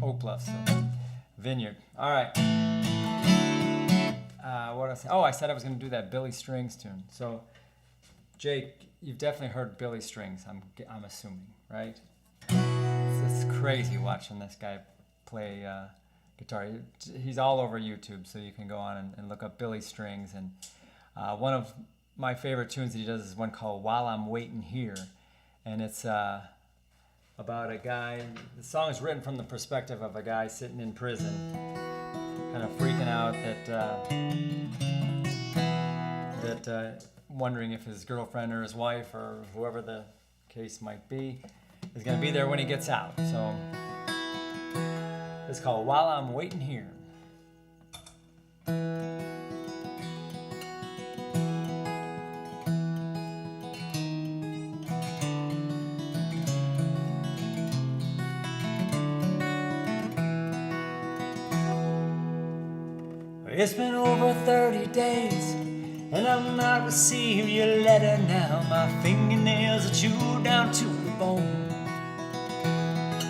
O plus, so Vineyard. All right. What else? Oh, I said I was going to do that Billy Strings tune. So, Jake, you've definitely heard Billy Strings. I'm assuming, right? It's crazy watching this guy play guitar. He's all over YouTube, so you can go on and look up Billy Strings. And one of my favorite tunes that he does is one called "While I'm Waiting Here," and it's about a guy. The song is written from the perspective of a guy sitting in prison, kind of freaking out that wondering if his girlfriend or his wife or whoever the case might be is going to be there when he gets out. So it's called "While I'm Waiting Here." It's been over 30 days and I've not received your letter now. My fingernails are chewed down to the bone.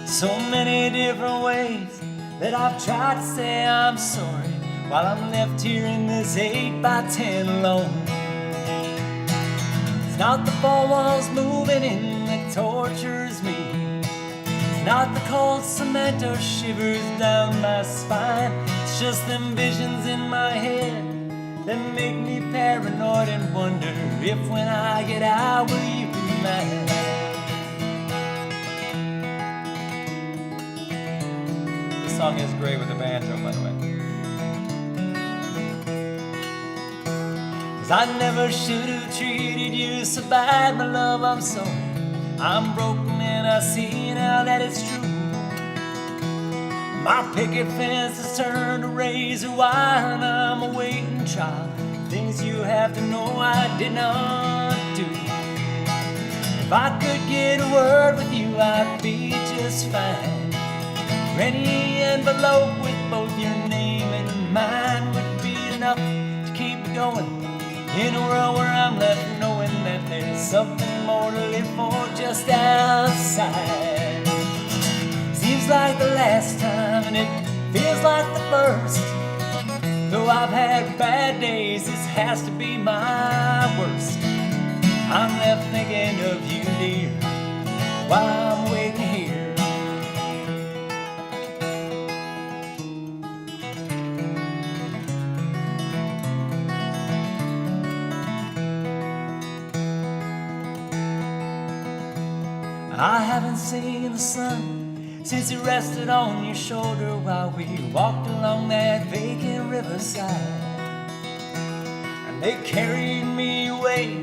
So many different ways that I've tried to say I'm sorry while I'm left here in this 8x10 alone. It's not the four walls moving in that tortures me. It's not the cold cement or shivers down my spine. It's just them visions in my head that make me paranoid and wonder if when I get out will you be mine. This song is great with the banjo, by the way. 'Cause I never should have treated you so bad, my love, I'm sorry. I'm broken and I see now that it's true. My picket fence has turned to razor wire and I'm awaiting trial. Things you have to know I did not do. If I could get a word with you, I'd be just fine. Any envelope with both your name and mine would be enough to keep me going. In a world where I'm left knowing that there's something more to live for just outside. Seems like the last time and it feels like the first. Though I've had bad days, this has to be my worst. I'm left thinking of you, dear, while I'm waiting here. I haven't seen the sun since it rested on your shoulder while we walked along that vacant riverside. And they carried me away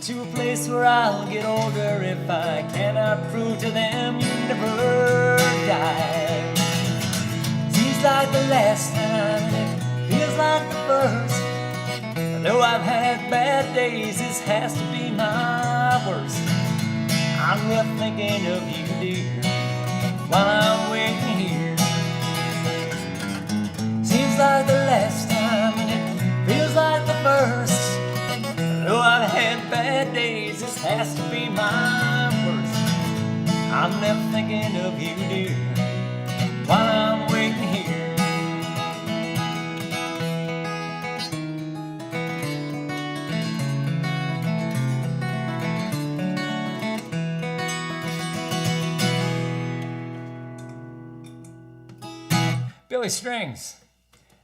to a place where I'll get older if I cannot prove to them you never died. Seems like the last time and it feels like the first. Though I've had bad days, this has to be my worst. I'm left thinking of you, dear, while I'm waiting here. Seems like the last time and it feels like the first. Though I've had bad days, this has to be my worst. I'm left thinking of you, dear, while I'm waiting here. Billy Strings.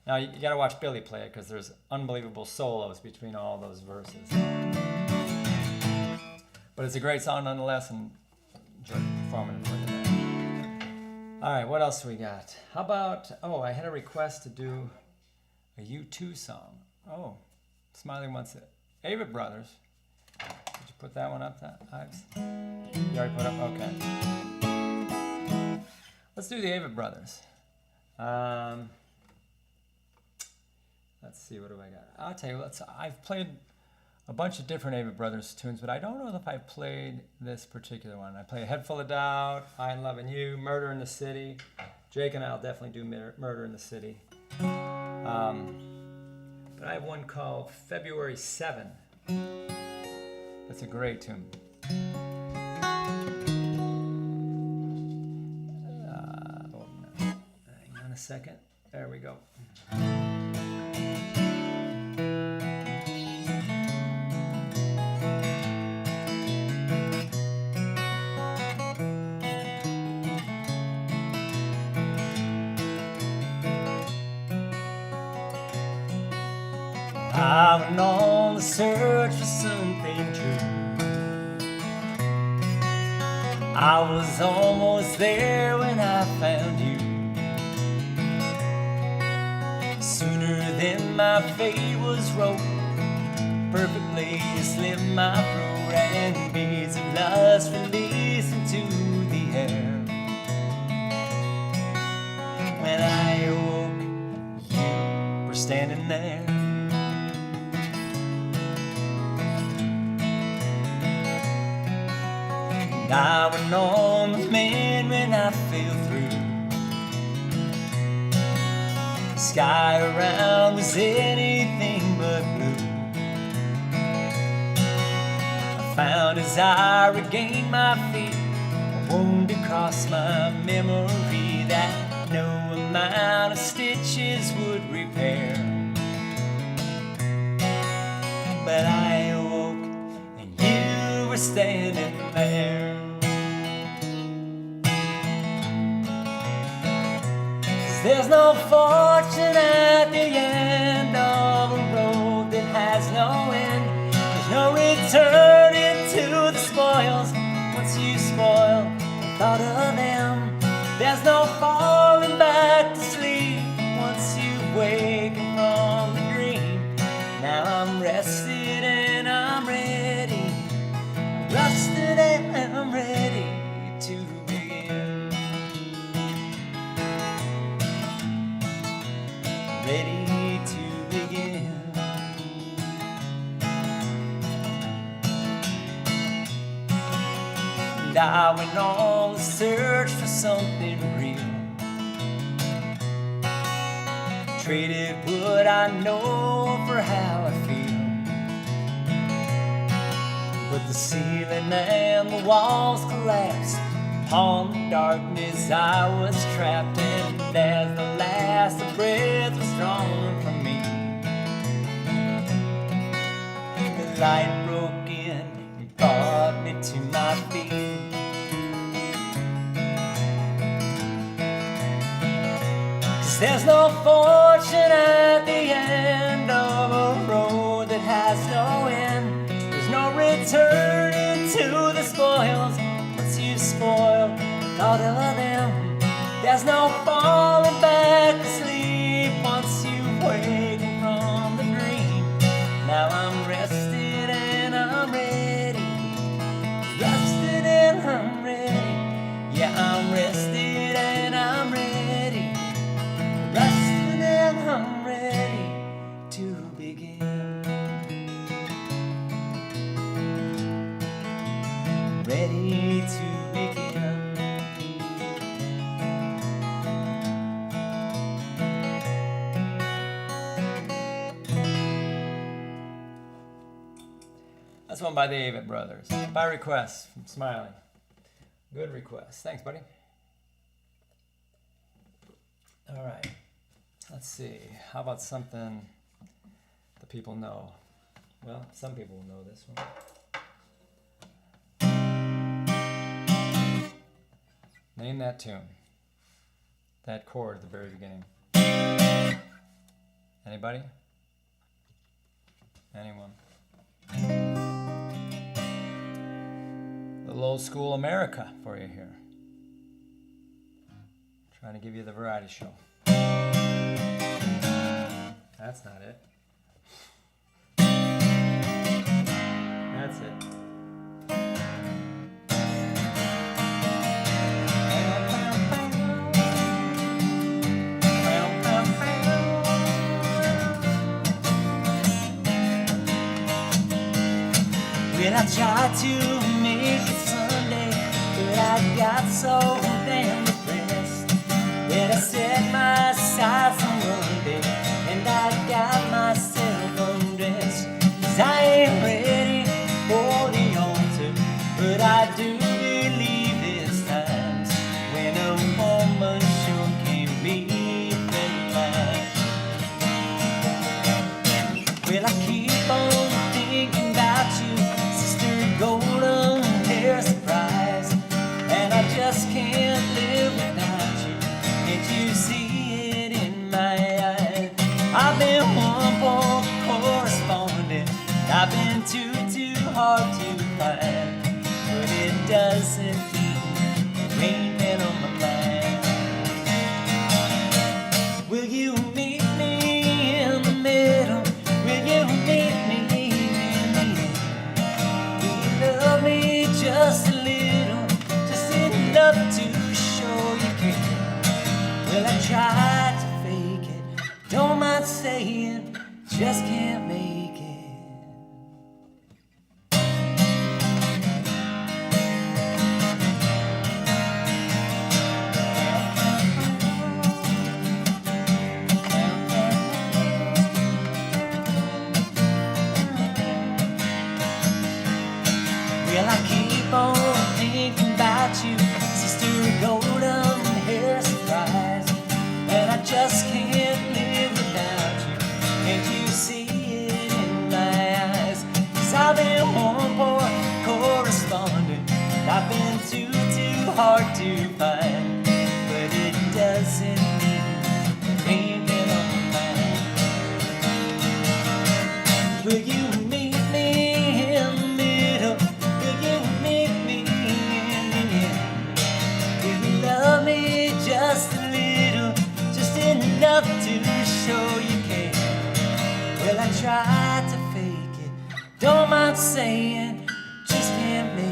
Now you gotta watch Billy play it because there's unbelievable solos between all those verses. But it's a great song nonetheless, and enjoy performing it for you today. All right, what else we got? How about, I had a request to do a U2 song. Oh, Smiley wants it. Avett Brothers. Did you put that one up, Ives? You already put up? Okay. Let's do the Avett Brothers. Let's see, what do I got? I'll tell you, I've played a bunch of different Avett Brothers tunes, but I don't know if I played this particular one. I play A Head Full of Doubt, I'm Loving You, Murder in the City. Jake and I'll definitely do Murder in the City. But I have one called February 7. That's a great tune. Hang on a second. There we go. I went on the search for something true. I was almost there when I found you. Sooner than my fate was wrote, perfectly slip my throat, and beads of lust released into the air. When I awoke, you were standing there. I went on the mend when I fell through. The sky around was anything but blue. I found as I regained my feet, a wound across my memory that no amount of stitches would repair. But I awoke and you were standing there. There's no fortune at the end of a road that has no end. There's no returning to the spoils once you spoil the thought of them. There's no falling back to sleep once you've wakened from the dream. Now I'm rested and I'm ready. I'm rested and I'm ready to begin. Ready to begin. And I went on the search for something real. Traded what I know for how I feel. But the ceiling and the walls collapsed upon the darkness I was trapped in. As the last of breath was drawn from me, the light broke in and brought me to my feet. Cause there's no fortune at the end of a road that has no end. There's no returning to the spoils once you spoil the thought of them. There's no falling back to sleep once you wake from the dream. Now I'm rested and I'm ready. Rested and I'm ready. Yeah, I'm rested and I'm ready. Rested and I'm ready to begin. Ready to begin. That's one by the Avett Brothers. By request from Smiley. Good request. Thanks, buddy. All right. Let's see. How about something the people know? Well, some people will know this one. Name that tune. That chord at the very beginning. Anybody? Anyone? Little old school America for you here. Trying to give you the variety show. That's not it. That's it. Well, I tried to make it Sunday, but I got so damn depressed that I set my sights on Monday, and I got myself undressed. 'Cause I ain't ready for the I've been too hard to find, but it doesn't mean there ain't been on my mind. Will you meet me in the middle? Will you meet me in the end? Will you love me just a little, just enough to show you care? Well, I tried to fake it, don't mind saying, just can't make it. Well, I keep on thinking about you, sister golden hair surprise, and I just can't live without you. Can't you see it in my eyes? 'Cause I've been one poor correspondent, I've been too hard to find, but it doesn't mean there ain't been on my mind. Will you meet me in the middle? Will you meet me in the end? Will you love me just a little, just enough to show you care? Well, I tried to fake it, don't mind saying, just can't make it.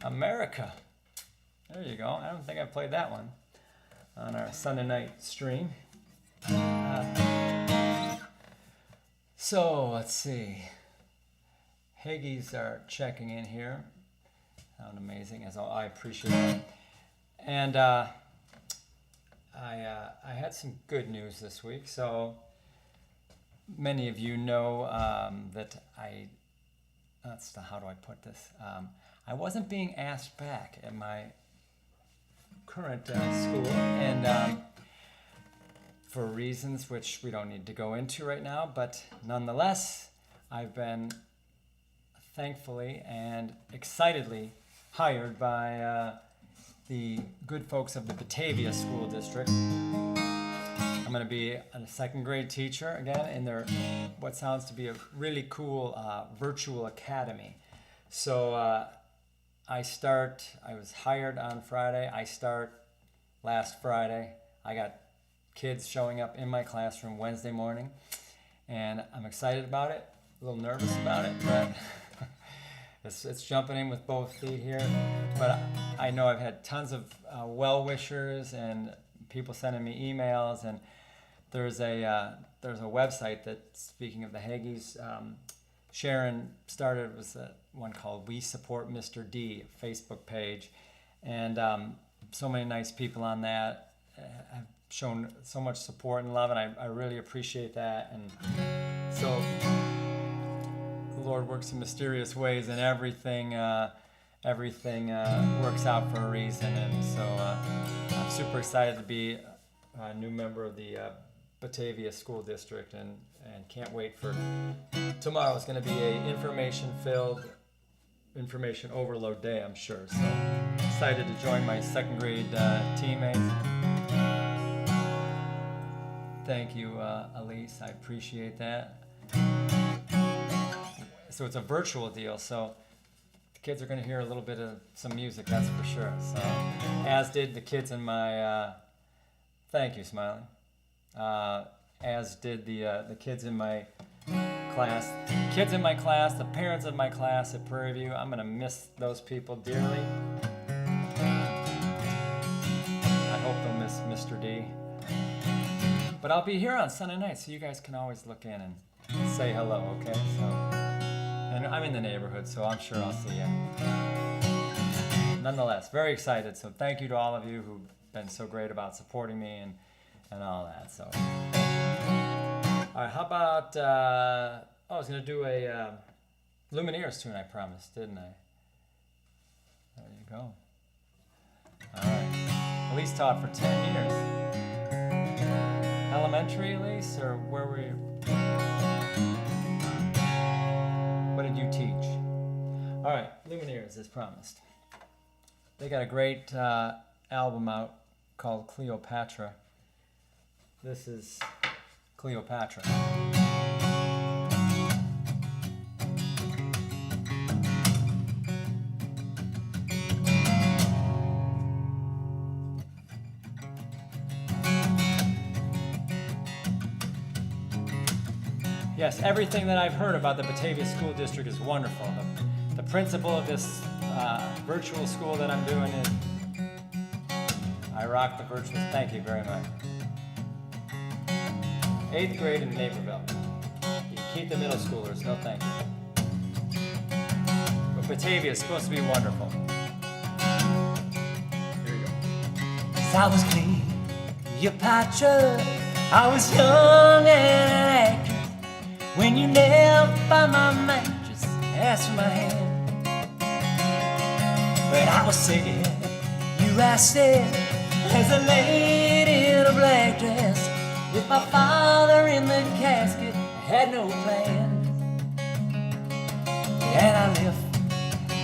America. There you go. I don't think I played that one on our Sunday night stream. So let's see. Haggies are checking in here. Sound amazing, as I appreciate it. And I had some good news this week. So many of you know that how do I put this? I wasn't being asked back at my current school, and for reasons which we don't need to go into right now, but nonetheless, I've been thankfully and excitedly hired by the good folks of the Batavia School District. I'm going to be a second grade teacher again in their what sounds to be a really cool virtual academy. So I was hired on Friday. I start last Friday. I got kids showing up in my classroom Wednesday morning, and I'm excited about it, a little nervous about it, but it's jumping in with both feet here. But I know I've had tons of well-wishers and people sending me emails, and there's a website that, speaking of the Haggies, Sharon started was one called We Support Mr. D Facebook page, and so many nice people on that have shown so much support and love, and I really appreciate that. And so the Lord works in mysterious ways, and everything works out for a reason. And so I'm super excited to be a new member of the Batavia School District, and can't wait for tomorrow. It's going to be a information overload day, I'm sure. So excited to join my second grade teammates. Thank you, Elise. I appreciate that. So it's a virtual deal, so the kids are going to hear a little bit of some music, that's for sure. So, as did the kids in my thank you, Smiley. As did the kids in my class. Kids in my class, the parents of my class at Prairie View. I'm going to miss those people dearly. I hope they'll miss Mr. D. But I'll be here on Sunday night, so you guys can always look in and say hello, okay? So, and I'm in the neighborhood, so I'm sure I'll see you. Nonetheless, very excited. So thank you to all of you who've been so great about supporting me and all that. So, all right, how about? I was gonna do a Lumineers tune. I promised, didn't I? go. All right. Elise taught for 10 years. Elementary, Elise, or where were you? What did you teach? All right, Lumineers, as promised. They got a great album out called Cleopatra. This is Cleopatra. Yes, everything that I've heard about the Batavia School District is wonderful. The principal of this virtual school that I'm doing is, I rock the virtual, thank you very much. 8th grade in Naperville. You can keep the middle schoolers, no thank you. But Batavia is supposed to be wonderful. Here we go. 'Cause I was Cleopatra, I was young and an actress. When you knelt by my mattress, asked for my hand. But I was sad, you asked it, as I laid in a black dress. With my father in the casket, I had no plans. And I left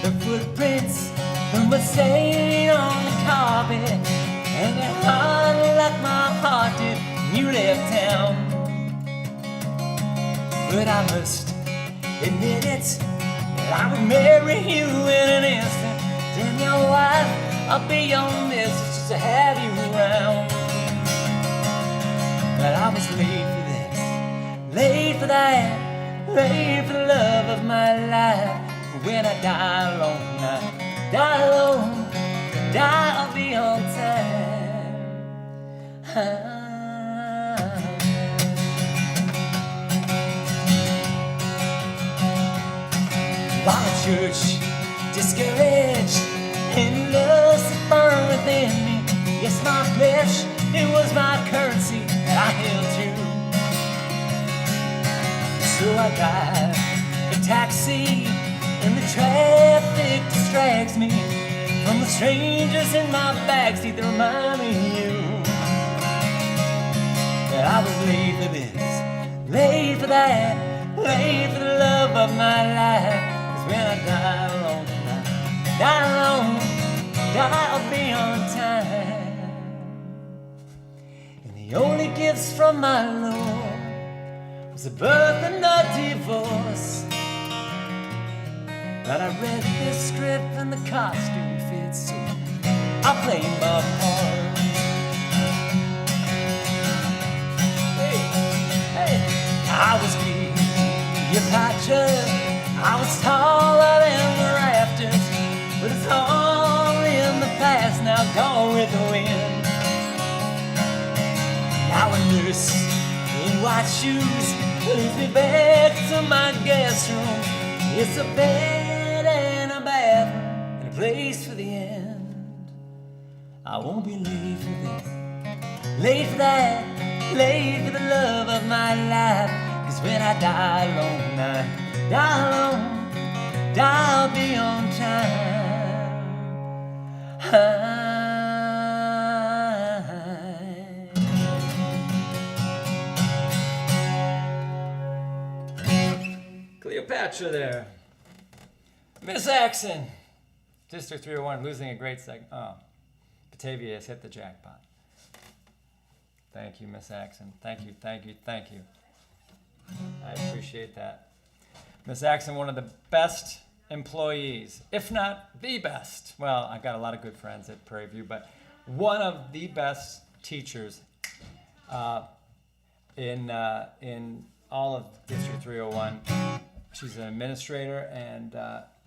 the footprints from a stain on the carpet. And it hurt like my heart did when you left town. But I must admit it, that I would marry you in an instant. Damn your wife, I'll be your mistress just to have you around. But I was late for this, late for that, late for the love of my life. When I die alone, die alone, die, I'll be on time. While the church discouraged and lust that burned within me. Yes, my flesh, it was my currency that I held to. So I drive a taxi and the traffic distracts me from the strangers in my backseat that remind me of you. That I was late for this, late for that, late for the love of my life. When I die alone tonight, die alone, die, I'll be on time. And the only gifts from my Lord was a birth and a divorce. But I read this script and the costume fits, so I played my part. Hey, I was Cleopatra. I was taller than the rafters, but it's all in the past now, gone with the wind. Now a nurse in white shoes leads me back to my guest room. It's a bed and a bathroom and a place for the end. I won't be late for this, late for that, late for the love of my life. 'Cause when I die alone, die alone, die, I'll be on time. Cleopatra there. Miss Axon. District 301 losing a great segment. Oh, Batavia has hit the jackpot. Thank you, Miss Axon. Thank you, thank you, thank you. I appreciate that. Miss Axon, one of the best employees, if not the best. Well, I've got a lot of good friends at Prairie View, but one of the best teachers in all of District 301. She's an administrator, and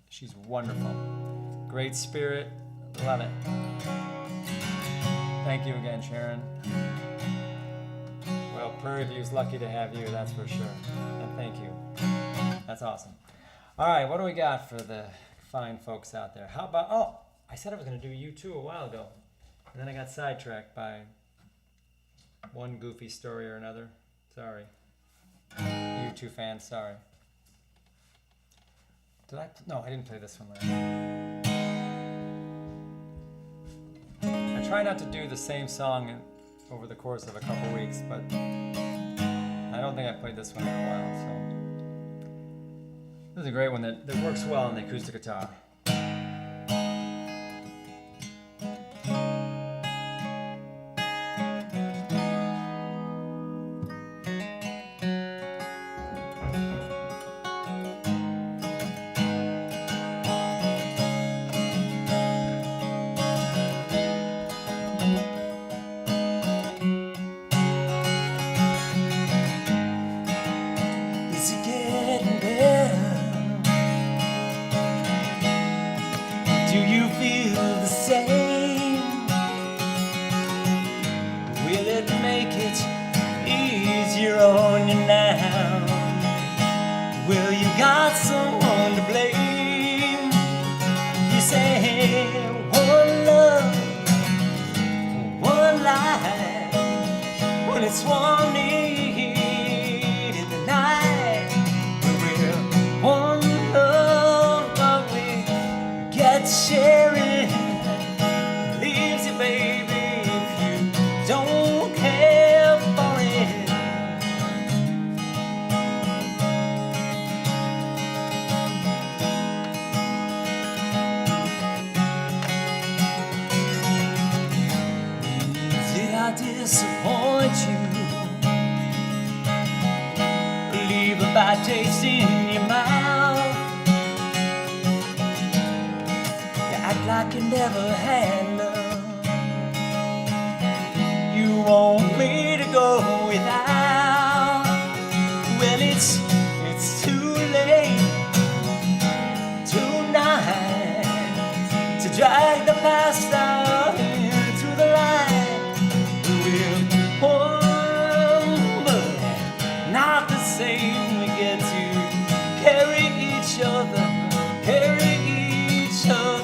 she's wonderful. Great spirit. Love it. Thank you again, Sharon. Well, Prairie View's lucky to have you, that's for sure. And thank you. That's awesome. All right, what do we got for the fine folks out there? How about, oh, I said I was going to do U2 a while ago. And then I got sidetracked by one goofy story or another. Sorry. U2 fans, sorry. Did I? No, I didn't play this one last. try not to do the same song over the course of a couple weeks, but I don't think I played this one in a while, so this is a great one that works well on the acoustic guitar. Is it getting better? Do you feel the same? Will it make it easier on you now? Well, you got someone to blame. You say one love, one life, when it's one need in the night. We're one love, but we get sharing. Leaves you, baby, if you don't care for it. Did I disappoint you? Leave a bad taste in your mouth. You act like you never had love. You want me to go without. Well, it's too late tonight to drag the past out into the light. We're one, but not the same. We get to carry each other, carry each other.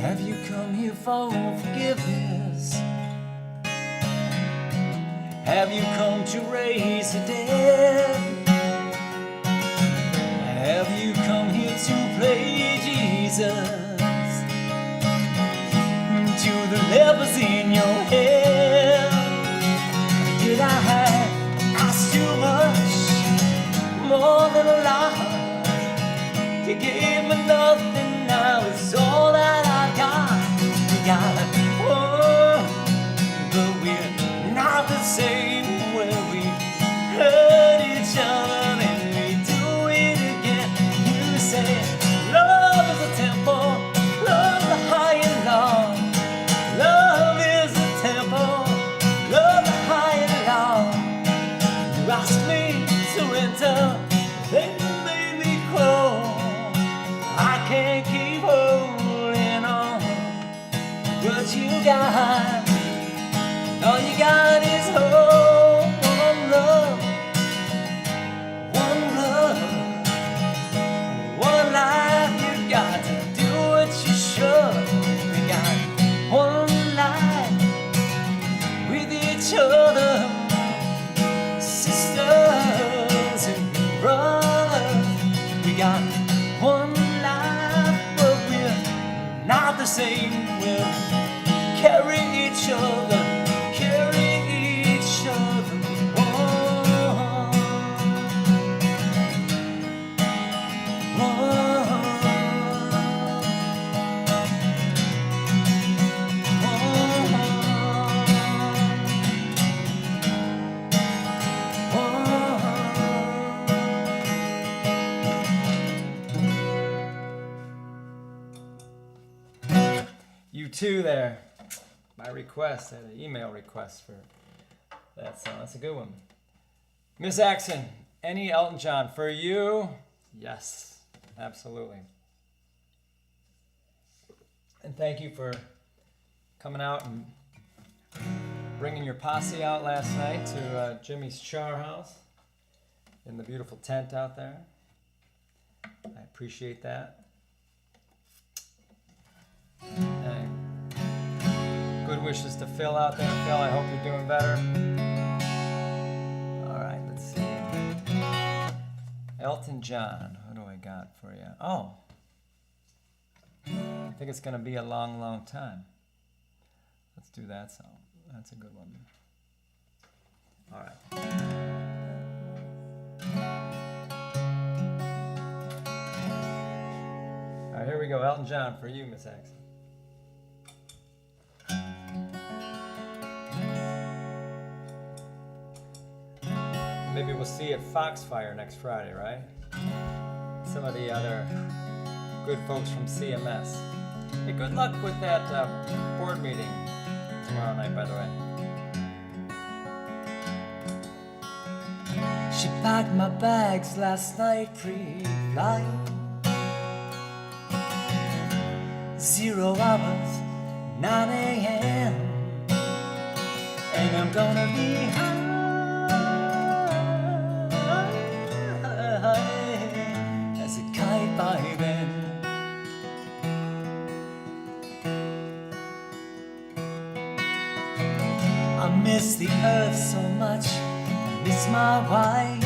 Have you come here for forgiveness? Have you come to raise the dead? Have you come here to play Jesus? To the lepers in your head? Did I ask too much? More than a lot? You gave me nothing, now it's all that I got. We got one, but we're not the same. When we hurt each other, then we do it again. You say love is a temple, love the high and low. Love is a temple, love the high and low. You ask me to enter, then you made me crawl. I can't keep holding on. What you got, all you got is hope. One love, one love, one life. You got to do what you should. We got one life with each other, sisters and brothers. We got one life, but we're not the same. We'll carry each other, carry each other. You too there. My request, I had an email request for that song. That's a good one. Miss Axon, any Elton John for you? Yes, absolutely. And thank you for coming out and bringing your posse out last night to Jimmy's Char House in the beautiful tent out there. I appreciate that. And good wishes to Phil out there. Phil, I hope you're doing better. Elton John. What do I got for you? Oh. I think it's going to be a long, long time. Let's do that song. That's a good one. All right. All right, here we go. Elton John for you, Miss Axel. Maybe we'll see you at Foxfire next Friday, right? Some of the other good folks from CMS. Hey, good luck with that board meeting tomorrow night, by the way. She packed my bags last night pre-flight. 0 hours, 9 a.m. And I'm gonna be high as a kite by then. I miss the earth so much, I miss my wife.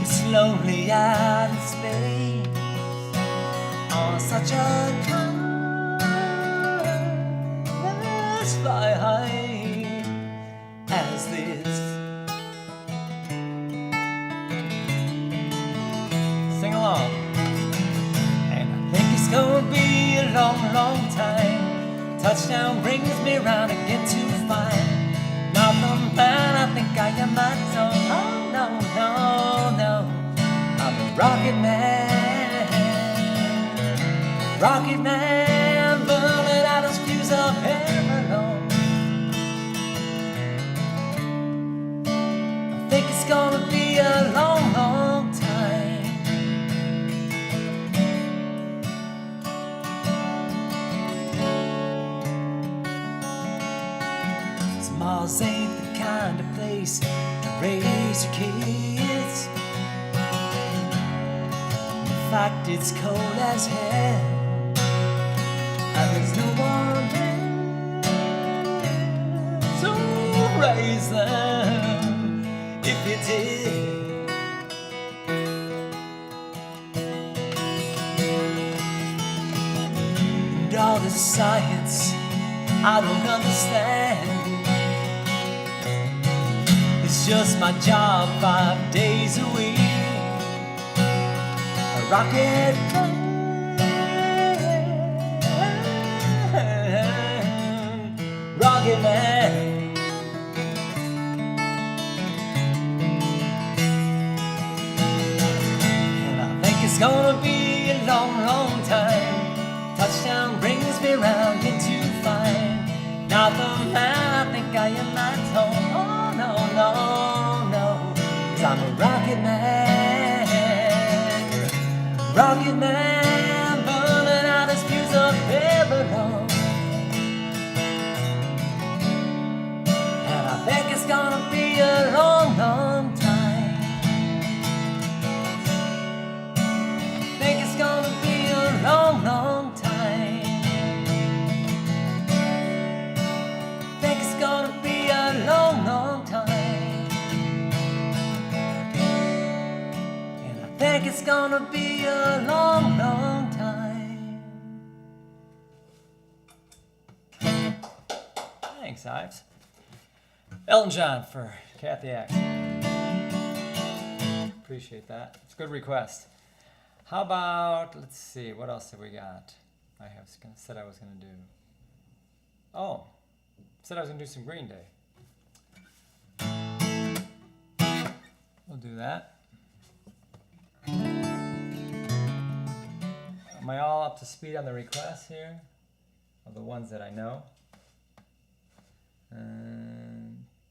It's lonely out in space on such a careless fly high as this. Sing along. And I think it's gonna be a long, long time. Touchdown brings me round again to find not the man I think I am at all. Oh no, no, no, I'm a rocket man, burning out his fuse of heaven alone. I think it's gonna be a long, long time. Mars ain't the kind of place to raise your kids. In fact, it's cold as hell, and there's no one there to raise them if you did. And all the science I don't understand. It's just my job 5 days a week. A rocket man, rocket man. And I think it's gonna be a long, long time. Touchdown brings me round here to find not the man I think I am at home. Oh no, no, no, 'cause I'm a rocket man, burning out his fuse of Babylon. And I think it's gonna be a long, long time. I think it's gonna be a long, long time. I think it's gonna be a long, long time. And I think it's gonna be a long, long time. Thanks, Ives. Elton John for Kathy Axe. Appreciate that. It's a good request. How about, let's see, what else have we got? Said I was going to do. Oh, said I was going to do some Green Day. We'll do that. Am I all up to speed on the requests here? Of the ones that I know?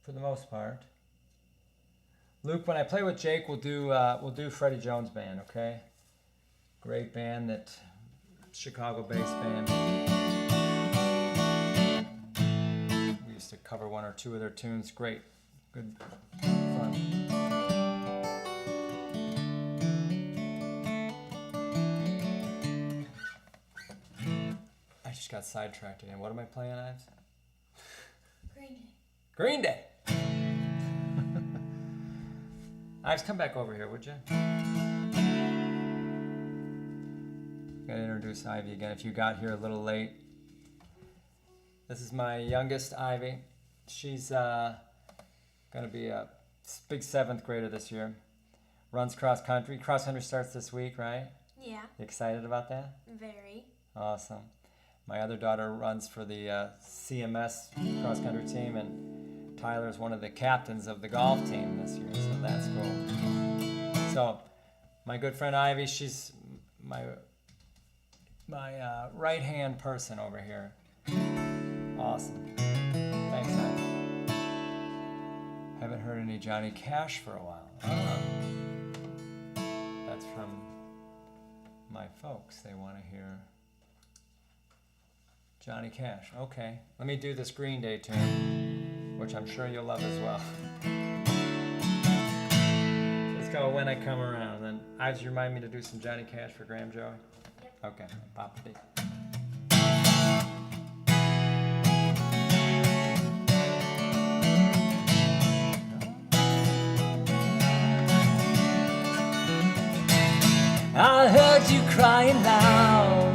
For the most part. Luke, when I play with Jake, we'll do Freddie Jones Band, okay? Great band, that Chicago-based band. We used to cover 1 or 2 of their tunes. Great, good fun. I just got sidetracked again. What am I playing, Ives? Green Day. Green Day. Ives, come back over here, would you? Gotta introduce Ivy again if you got here a little late. This is my youngest, Ivy. She's gonna be a big 7th grader this year. Runs cross country. Cross country starts this week, right? Yeah. You excited about that? Very. Awesome. My other daughter runs for the CMS cross country team, and Tyler's one of the captains of the golf team this year, so that's cool. So, my good friend Ivy, she's my right-hand person over here. Awesome. Thanks, Ivy. Haven't heard any Johnny Cash for a while. That's from my folks. They want to hear Johnny Cash. Okay, let me do this Green Day tune, which I'm sure you'll love as well. Let's go When I Come Around. Then, Ives, you remind me to do some Johnny Cash for Graham Joey? Yep. Okay, pop the beat. I heard you crying loud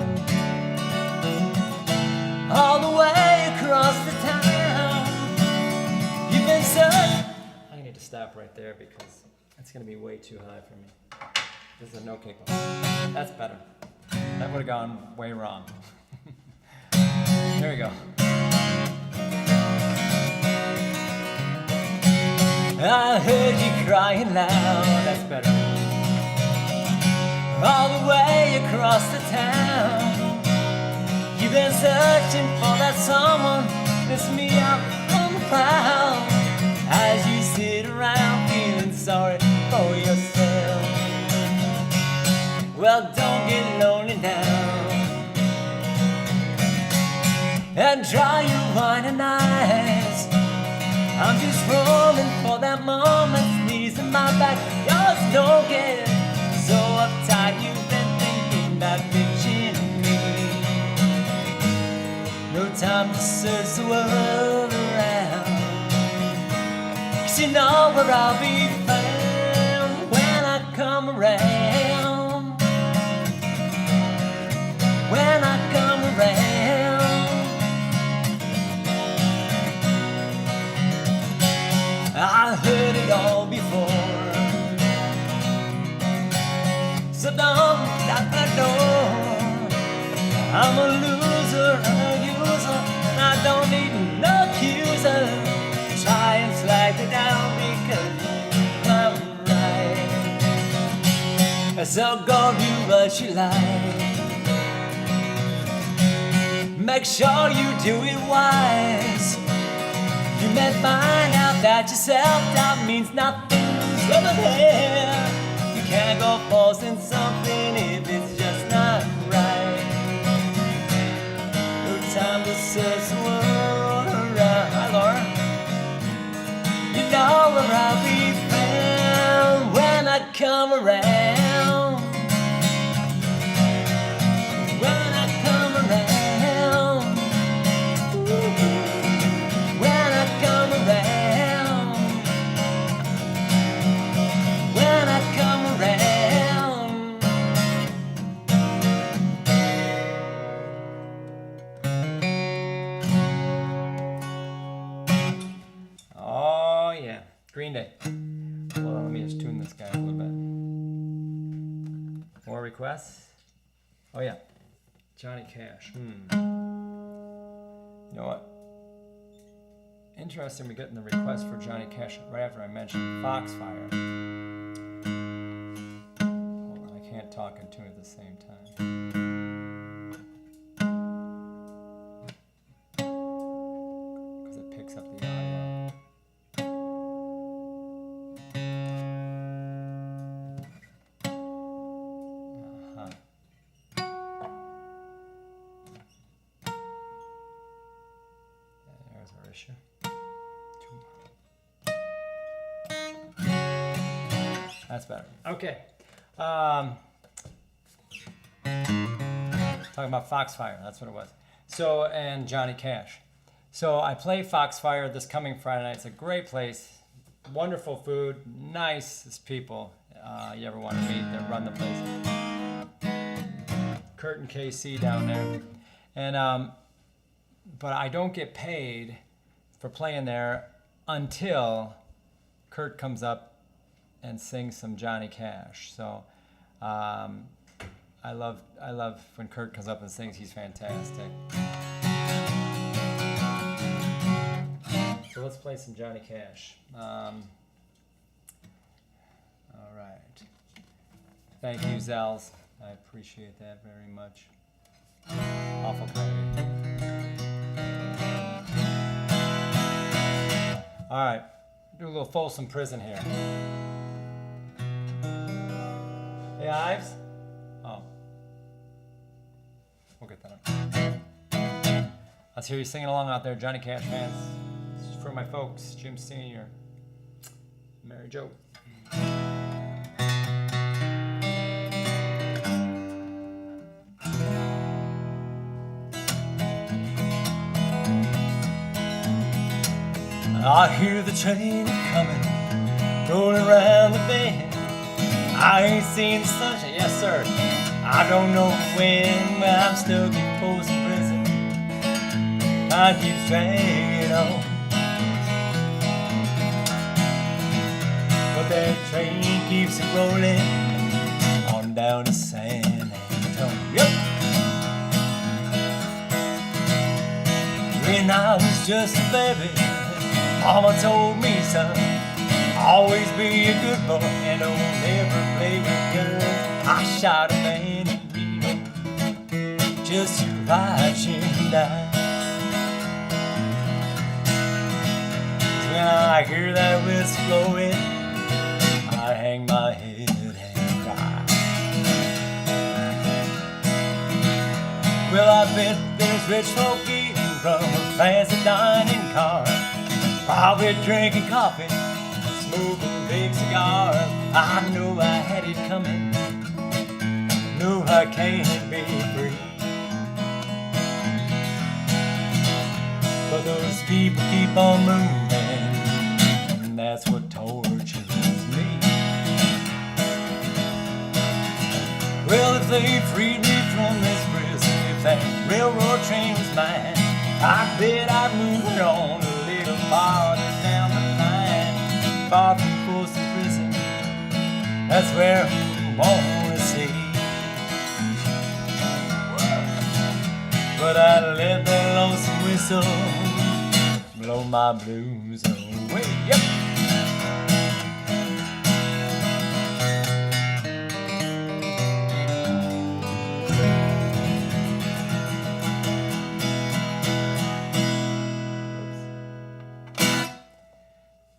all the way across the town. You've been searching. I need to stop right there because it's going to be way too high for me. This is a no kick. That's better. That would have gone way wrong. There we go. I heard you crying loud. That's better. All the way across the town. You've been searching for that someone that's me out on the prowl. As you sit around feeling sorry for yourself. Well, don't get lonely now. And dry your whining eyes. I'm just rolling for that moment, knees in my back. Yours don't get so uptight. You've been thinking about ditching me. No time to search the world around. 'Cause you know where I'll be found when I come around. When I come around. I heard it all before. So don't knock my door. I'm a loser, a user, and I don't need no accuser. Try and slide me down because I'm right. So go do what you like. Make sure you do it wise. You may find out that your self-doubt means nothing over there. You can't go forcing something if it's just not right. No time to search the world around. Hi, Laura. You know where I'll be found when I come around. When I come around. When I come around. When I come around. Oh yeah, Green Day. Hold on, let me just tune this guy a little bit. More requests? Oh yeah, Johnny Cash. You know what? Interesting, we're getting the request for Johnny Cash right after I mentioned Foxfire. Hold on, I can't talk and tune at the same time. Because it picks up the audio. Uh-huh. There's our issue. That's better. Okay. Talking about Foxfire, that's what it was. So, and Johnny Cash. So I play Foxfire this coming Friday night. It's a great place. wonderful food, nicest people you ever want to meet that run the place. Kurt and KC down there. And but I don't get paid for playing there until Kurt comes up and sings some Johnny Cash. So I love when Kurt comes up and sings. He's fantastic. So let's play some Johnny Cash. All right. Thank you, Zels. I appreciate that very much. Awful clarity. All right. Do a little Folsom Prison here. Hey, Ives? Oh. We'll get that up. Let's hear you singing along out there, Johnny Cash fans. This is for my folks, Jim Sr., Mary Jo. I hear the train coming, rolling around the bend. I ain't seen the sunshine, yes sir. I don't know when, but I'm stuck in Folsom Prison. Time keeps dragging on, but that train keeps rolling on down to San Antonio. When I was just a baby, Mama told me, son, always be a good boy and don't ever play with guns. I shot a man in Reno just to watch him die. When I hear that whistle blowing, I hang my head and cry. Well, I bet there's rich folk eating from a fancy dining car, probably drinking coffee, smoking big cigars. I know I had it coming, know I can't be free. But those people keep on moving, and that's what tortures me. Well, if they freed me from this prison, if that railroad train was mine, I bet I'd move it on a little farther down the line, far from Folsom Prison. That's where I wanna see. But I'd let that lonesome whistle blow my blues away. Yep.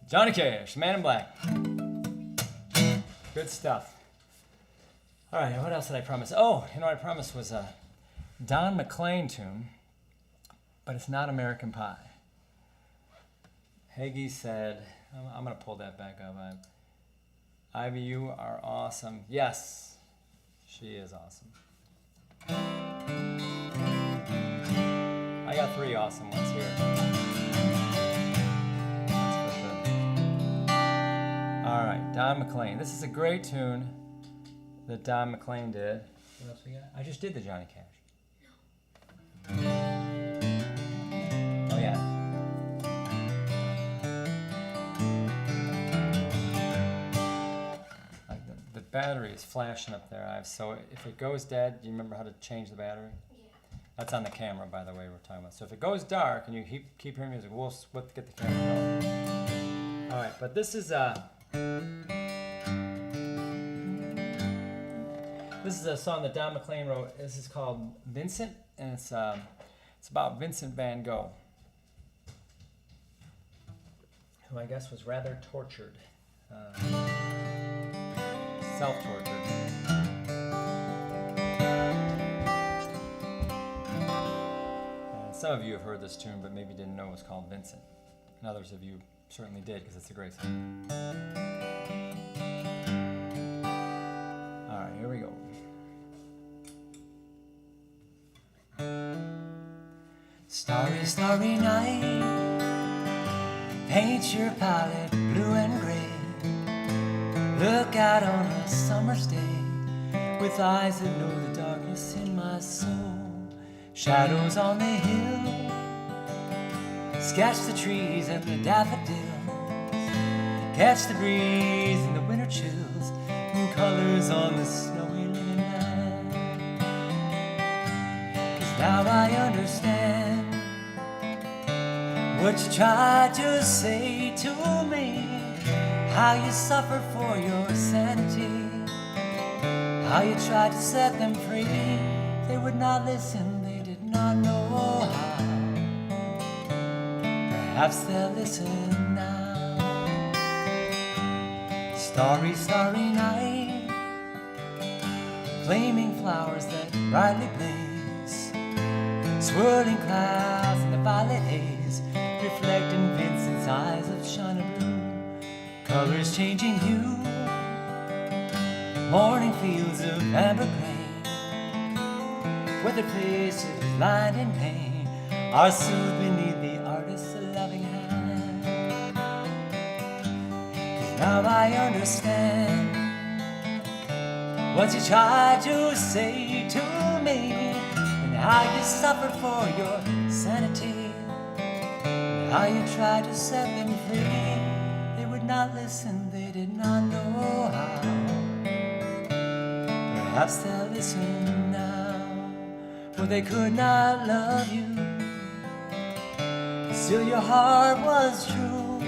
Johnny Cash, Man in Black. Good stuff. All right, what else did I promise? Oh, you know what I promised was a Don McLean tune, but it's not American Pie. Hagee said, I'm going to pull that back up. Ivy, you are awesome. Yes, she is awesome. I got 3 awesome ones here. All right, Don McLean. This is a great tune that Don McLean did. What else we got? I just did the Johnny Cash. Oh yeah. The battery is flashing up there, Ives. So if it goes dead, do you remember how to change the battery? Yeah. That's on the camera, by the way, we're talking about. So if it goes dark and you keep hearing music, we'll get the camera going. All right, but this is a song that Don McLean wrote. This is called Vincent, and it's about Vincent van Gogh, who I guess was rather tortured, self-tortured. Some of you have heard this tune, but maybe didn't know it was called Vincent. And others of you certainly did, because it's a great song. All right, here we go. Starry, starry night, Paint your palette blue and gray. Look out on a summer's day with eyes that know the darkness in my soul. Shadows on the hill, sketch the trees and the daffodils, catch the breeze and the winter chills, and colors on the snowy linen night. 'Cause now I understand what you tried to say to me, how you suffered for your sanity, how you tried to set them free. They would not listen, they did not know how. Perhaps they'll listen now. Starry, starry night, flaming flowers that brightly blaze, swirling clouds in the violet haze, reflecting Vincent's eyes of shiny blue, colors changing hue, morning fields of amber grain, weathered faces lined in pain are soothed beneath the artist's loving hand. 'Cause now I understand what you tried to say to me, and how you suffered for your sanity, how you tried to set them free. They would not listen, they did not know how. Perhaps they'll listen now, for they could not love you. Still your heart was true,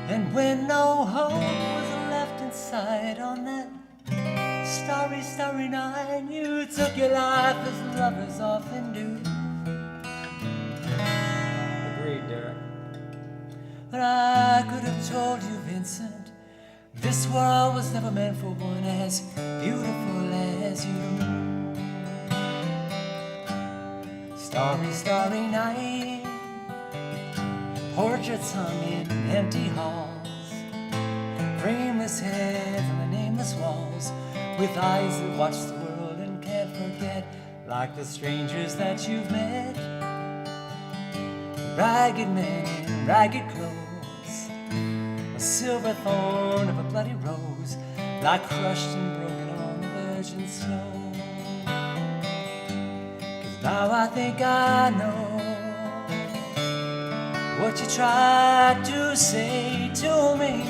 and when no hope was left inside on that starry, starry night, you took your life as lovers often do. Derek. But I could have told you, Vincent, this world was never meant for one as beautiful as you. Starry, starry night, portraits hung in empty halls, frameless heads on the nameless walls, with eyes that watch the world and can't forget, like the strangers that you've met. Ragged men in ragged clothes, a silver thorn of a bloody rose, lie crushed and broken on the virgin snow. 'Cause now I think I know what you tried to say to me,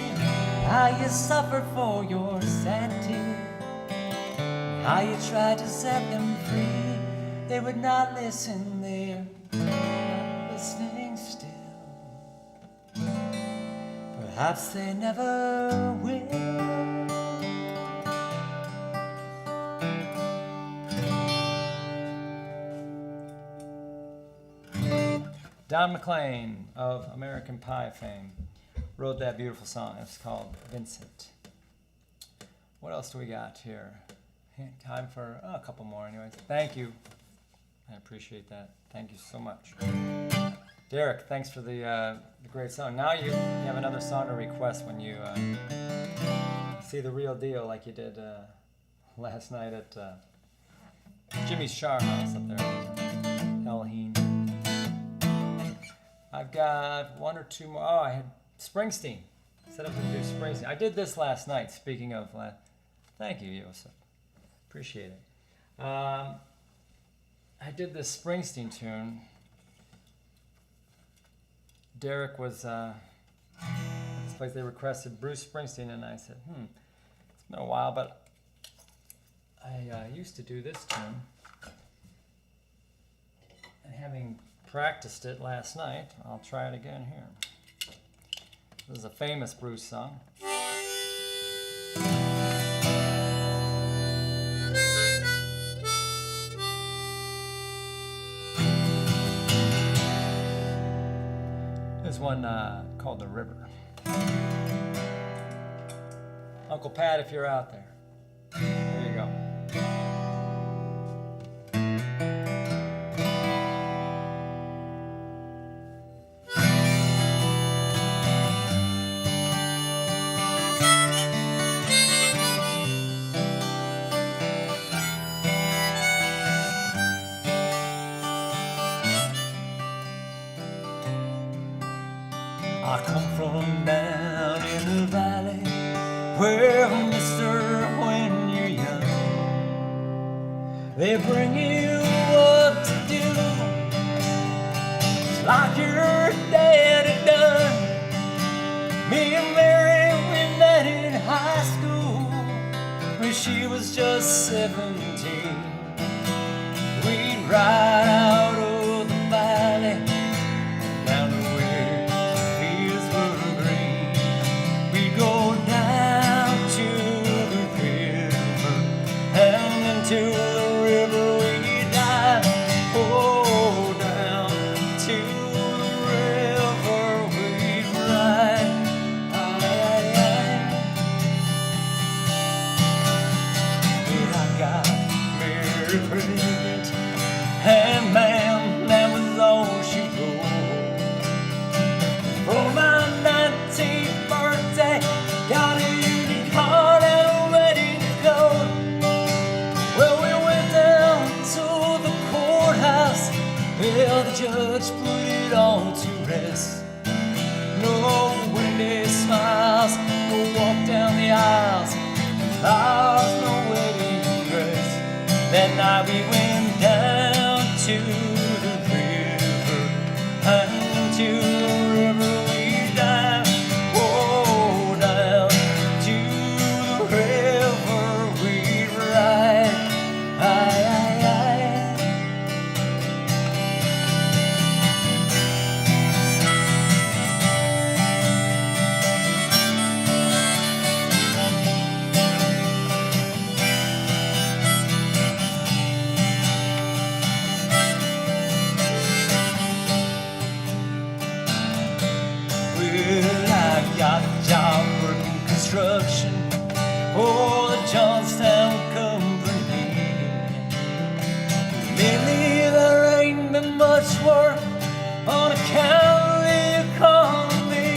how you suffered for your sanity, how you tried to set them free. They would not listen, they're not listening still. Perhaps they never will. Don McLean of American Pie fame wrote that beautiful song. It's called Vincent. What else do we got here? Time for a couple more anyways. Thank you. I appreciate that. Thank you so much. Derek, thanks for the great song. Now you have another song to request when you see the real deal like you did last night at Jimmy's Char House up there in El Heen. I've got one or two more. Oh, I had Springsteen. Set up to do Springsteen. I did this last night, speaking of... thank you, Joseph. Appreciate it. I did this Springsteen tune. Derek was... this place they requested Bruce Springsteen, and I said, it's been a while, but I used to do this tune. And having practiced it last night, I'll try it again here. This is a famous Bruce song. There's one called The River. Uncle Pat, if you're out there, there you go. I come from down in the valley where, mister, when you're young, they bring you what to do, like your daddy done. Me and Mary, we met in high school when she was just 17. We'd ride out of the valley down to where the fields were green. We'd go down to the river, and into the river we'd dive. Oh, down to the river we'd ride. But I got married pregnant, and man, that was all she wrote. For my 19th birthday, got a union card and a wedding coat. Well, we went down to the courthouse, well, the judge put it all to rest. No windy smiles, no walk down the aisles, flowers, no wedding dress. That night we went down to the river, and to the river we dive. Oh, down to the river we ride. Aye, aye, aye. Well, I got a job working construction for the Johnstown Company. Lately there ain't been much work on account of the economy.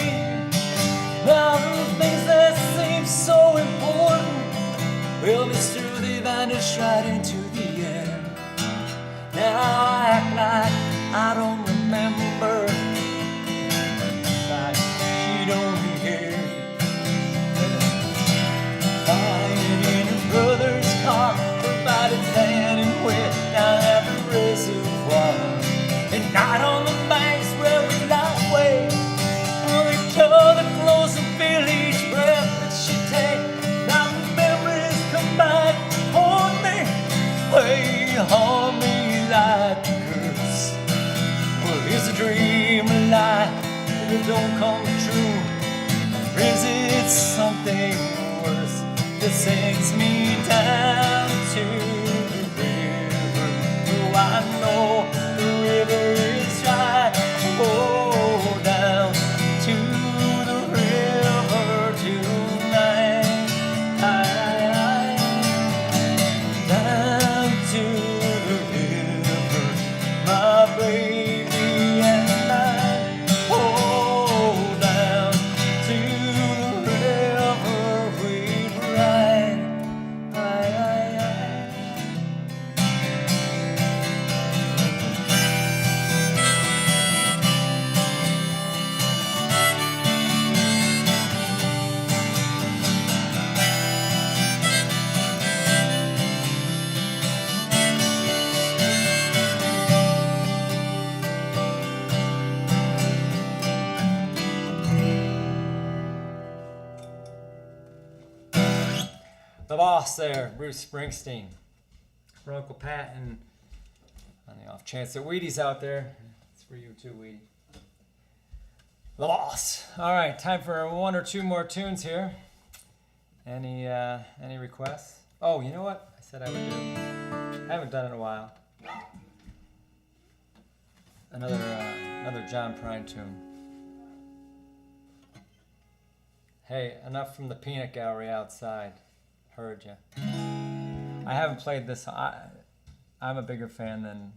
Now the things that seem so important, well, mister, they vanish right into the air. Now I act like I don't remember, like she don't care. Lying in her brother's car, her body tan and wet down at the reservoir. At night on the banks where we lie awake, well, we cover close and feel each breath that she takes. Now the memories come back to haunt me, way haunt me like a curse. Well, is a dream a lie if it don't come true? Or is it something worse that sends me down to the river? Oh, I know the river is dry. Oh, down to the river tonight. Down to the river, my baby and I. Oh, down to the river we'd ride. Aye, aye, aye. The boss there, Bruce Springsteen. For Uncle Pat, and on the off chance that Wheaty's out there, it's for you too, Wheaty. The boss. All right, time for one or two more tunes here. Any requests? Oh, you know what I said I would do? I haven't done it in a while. Another John Prine tune. Hey, enough from the peanut gallery outside. Heard ya. I haven't played this. I'm a bigger fan than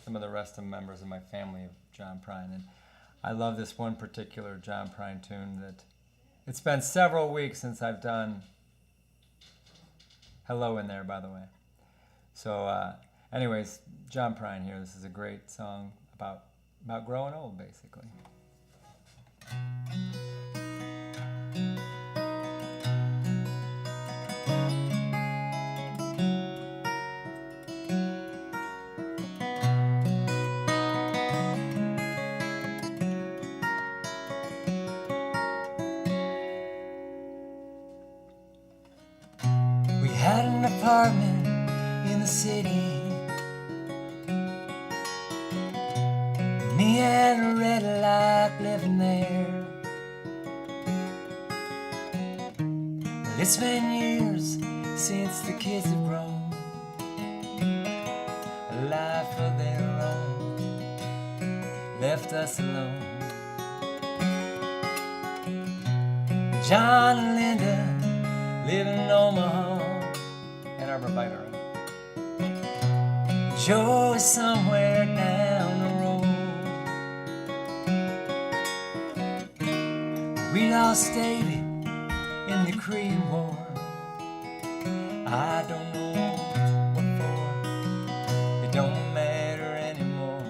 some of the rest of the members of my family of John Prine, and I love this one particular John Prine tune that it's been several weeks since I've done. Hello in there, by the way. So, anyways, John Prine here. This is a great song about growing old, basically. We had an apartment in the city. Me and Red like living there. Well, it's been years since the kids have grown a life of their own, left us alone. John and Linda live in Omaha, Ann Arbor Biter. Joe is somewhere down the road. We lost David in the Korean War. I don't know what for. It don't matter anymore.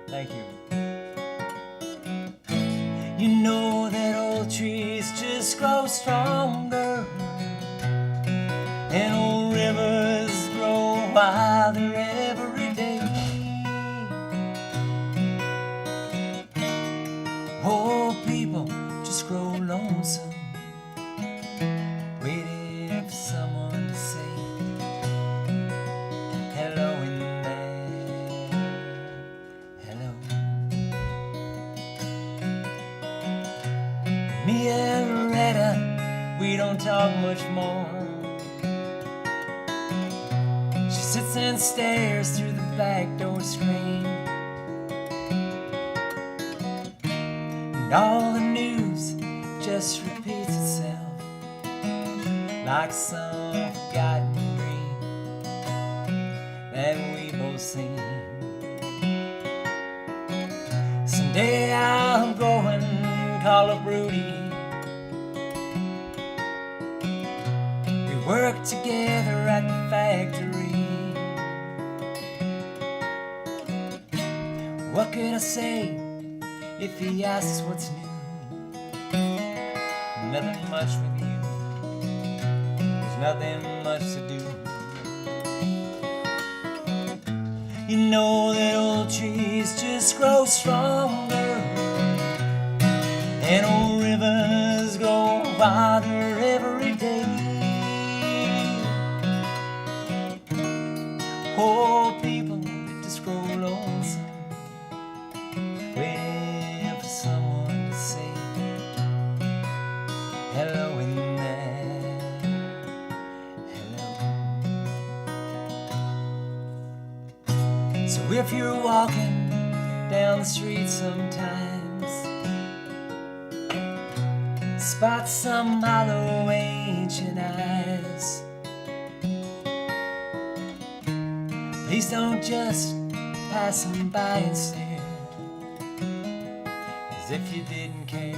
Thank you. You know that old trees just grow stronger, and old rivers grow wilder every day. Old people just grow lonesome, waiting for someone to say hello in there. Hello. Me and Loretta, we don't talk much more. She sits and stares through the back door screen, and all the news just repeats itself like some forgotten dream that we both seen. Someday I'll go and call up Rudy. We work together at the factory. What could I say if he asks what's new? Nothing much with you. There's nothing much to do. You know that old trees just grow stronger, and old rivers grow wilder every day. Old people just grow lonesome, waiting for someone to say hello in there. Hello. So if you're walking down the street sometimes, spot some hollow ancient eyes, please don't just pass them by and stare as if you didn't care.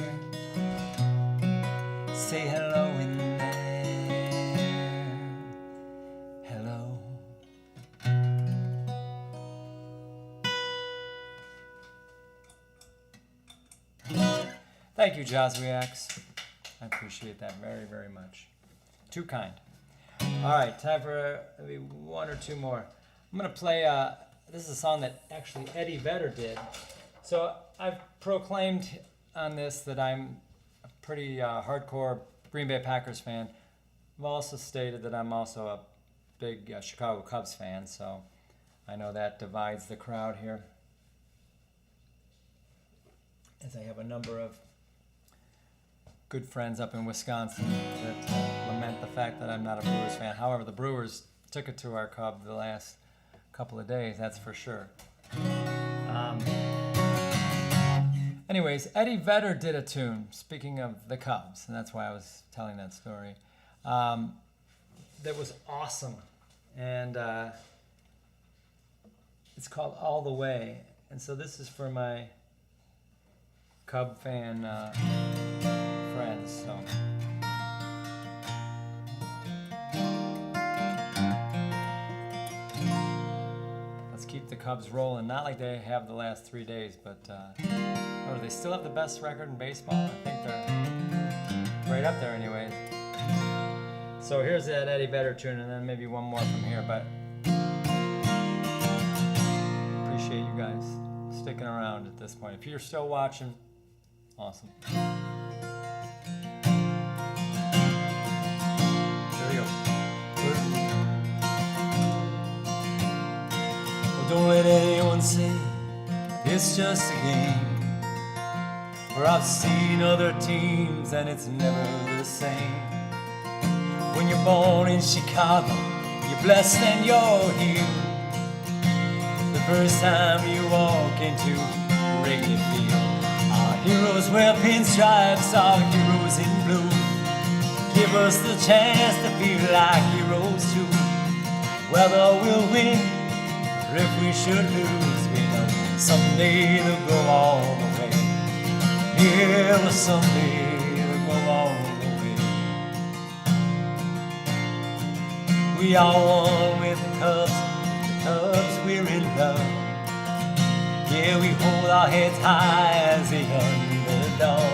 Say hello in there. Hello. Thank you, Jazz Reacts. I appreciate that very, very much. Too kind. All right, time for maybe one or two more. I'm going to play, this is a song that actually Eddie Vedder did. So I've proclaimed on this that I'm a pretty hardcore Green Bay Packers fan. I've also stated that I'm also a big Chicago Cubs fan, so I know that divides the crowd here, as I have a number of good friends up in Wisconsin that lament the fact that I'm not a Brewers fan. However, the Brewers took it to our Cub the last couple of days, that's for sure. Anyways, Eddie Vedder did a tune, speaking of the Cubs, and that's why I was telling that story, that was awesome. And it's called All the Way. And so this is for my Cub fan friends. So. Let's keep the Cubs rolling. Not like they have the last 3 days, but oh, do they still have the best record in baseball? I think they're right up there anyways. So here's that Eddie Vedder tune, and then maybe one more from here, but appreciate you guys sticking around at this point. If you're still watching, awesome. There we go. Well, don't let anyone say it's just a game, for I've seen other teams and it's never the same. When you're born in Chicago, you're blessed and you're here. The first time you walk into Wrigley Field, our heroes wear pinstripes, our heroes in blue. Give us the chance to feel like heroes too. Whether we'll win or if we should lose, we know someday they'll go all the way. Yeah, well, someday they'll go all the way. We are one with the Cubs, we're in love. Yeah, we hold our heads high as the underdog.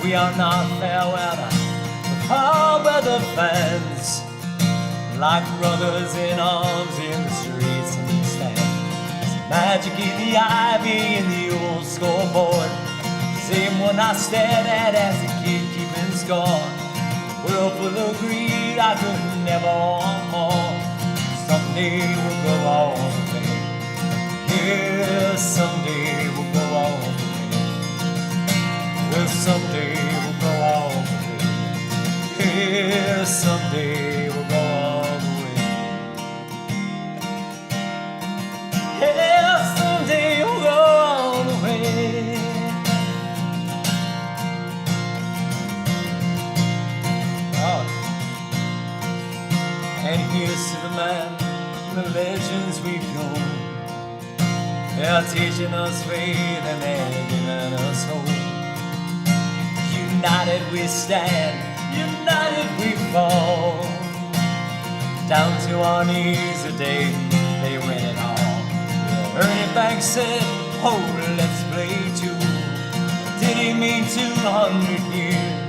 We are not fair weather, but foul weather fans, like brothers in arms in the streets and the stands. There's magic in the ivy and the old scoreboard, same one I stared at as a kid keeping score. World full of greed, I could never want more. Someday we'll go all the way. Yeah, someday we'll go all the way. Well, someday we'll go all the way. Yeah, someday we'll go all the way. Yeah, someday we'll go all the way. And here's to the man, the legends we've known. They're teaching us faith and they're giving us hope. United we stand, united we fall. Down to our knees the day they win it all. Ernie Banks said, oh, let's play two. Did he mean 200 years?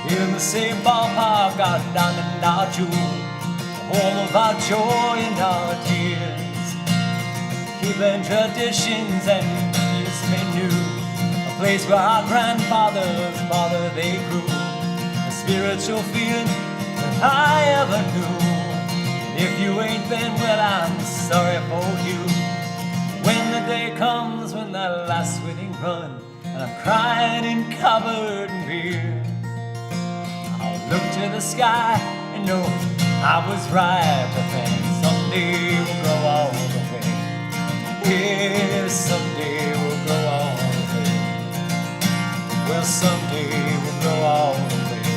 In the same ballpark, our diamond, our jewel, home of our joy and our tears. Keeping traditions and years made new, a place where our grandfathers, father, they grew. A spiritual feeling that I ever knew. And if you ain't been, well, I'm sorry for you. When the day comes, when that last winning run, and I'm crying and covered in beer, look to the sky and know I was right, but then someday we'll go all the way. Yeah, someday we'll go all the way. Well, someday we'll go all the way.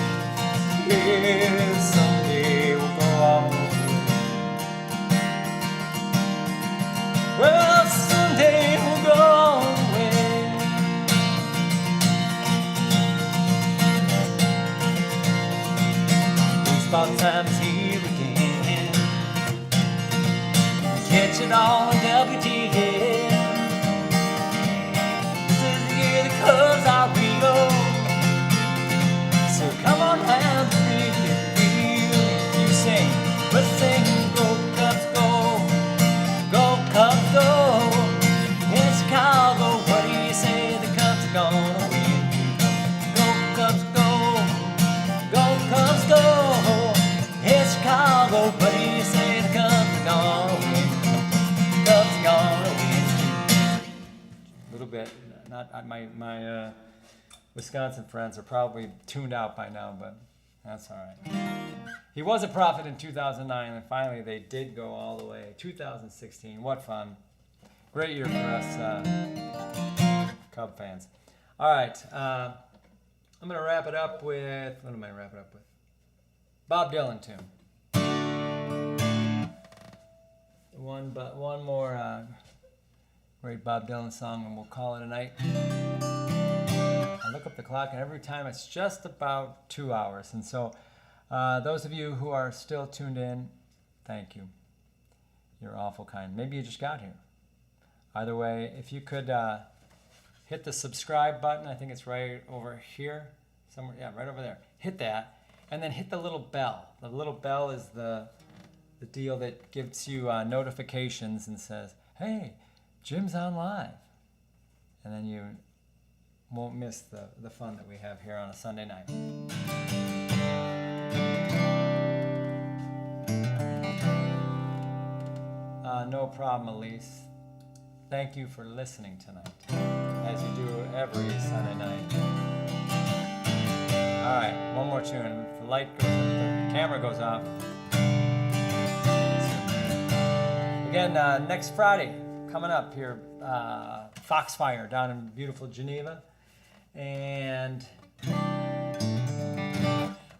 Yeah, someday we'll go all the way. Well, someday we'll go all the way. Baseball time's here again. Catch it all on WGN. This is the year the Cubs are real. So come on down to real. You sing, but sing, go Cubs go, go Cubs go. In Chicago, what do you say? The Cubs are gonna win. Go Cubs go, go Cubs go. Chicago, what do you say? The Cubs are gonna win. Cubs are gonna win. A little bit. Not my Wisconsin friends are probably tuned out by now, but that's all right. He was a prophet in 2009, and finally they did go all the way. 2016, what fun! Great year for us Cub fans. All right, I'm gonna wrap it up with. What am I wrapping up with? Bob Dylan tune. One more great Bob Dylan song, and we'll call it a night. I look up the clock, and every time it's just about 2 hours. And so, those of you who are still tuned in, thank you. You're awful kind. Maybe you just got here. Either way, if you could hit the subscribe button, I think it's right over here, somewhere. Yeah, right over there. Hit that, and then hit the little bell. The little bell is the deal that gives you notifications and says, "Hey, Jim's on live," and then you won't miss the fun that we have here on a Sunday night. No problem, Elise. Thank you for listening tonight, as you do every Sunday night. All right, one more tune. If the light goes, the camera goes off. Again, next Friday, coming up here, Foxfire down in beautiful Geneva. And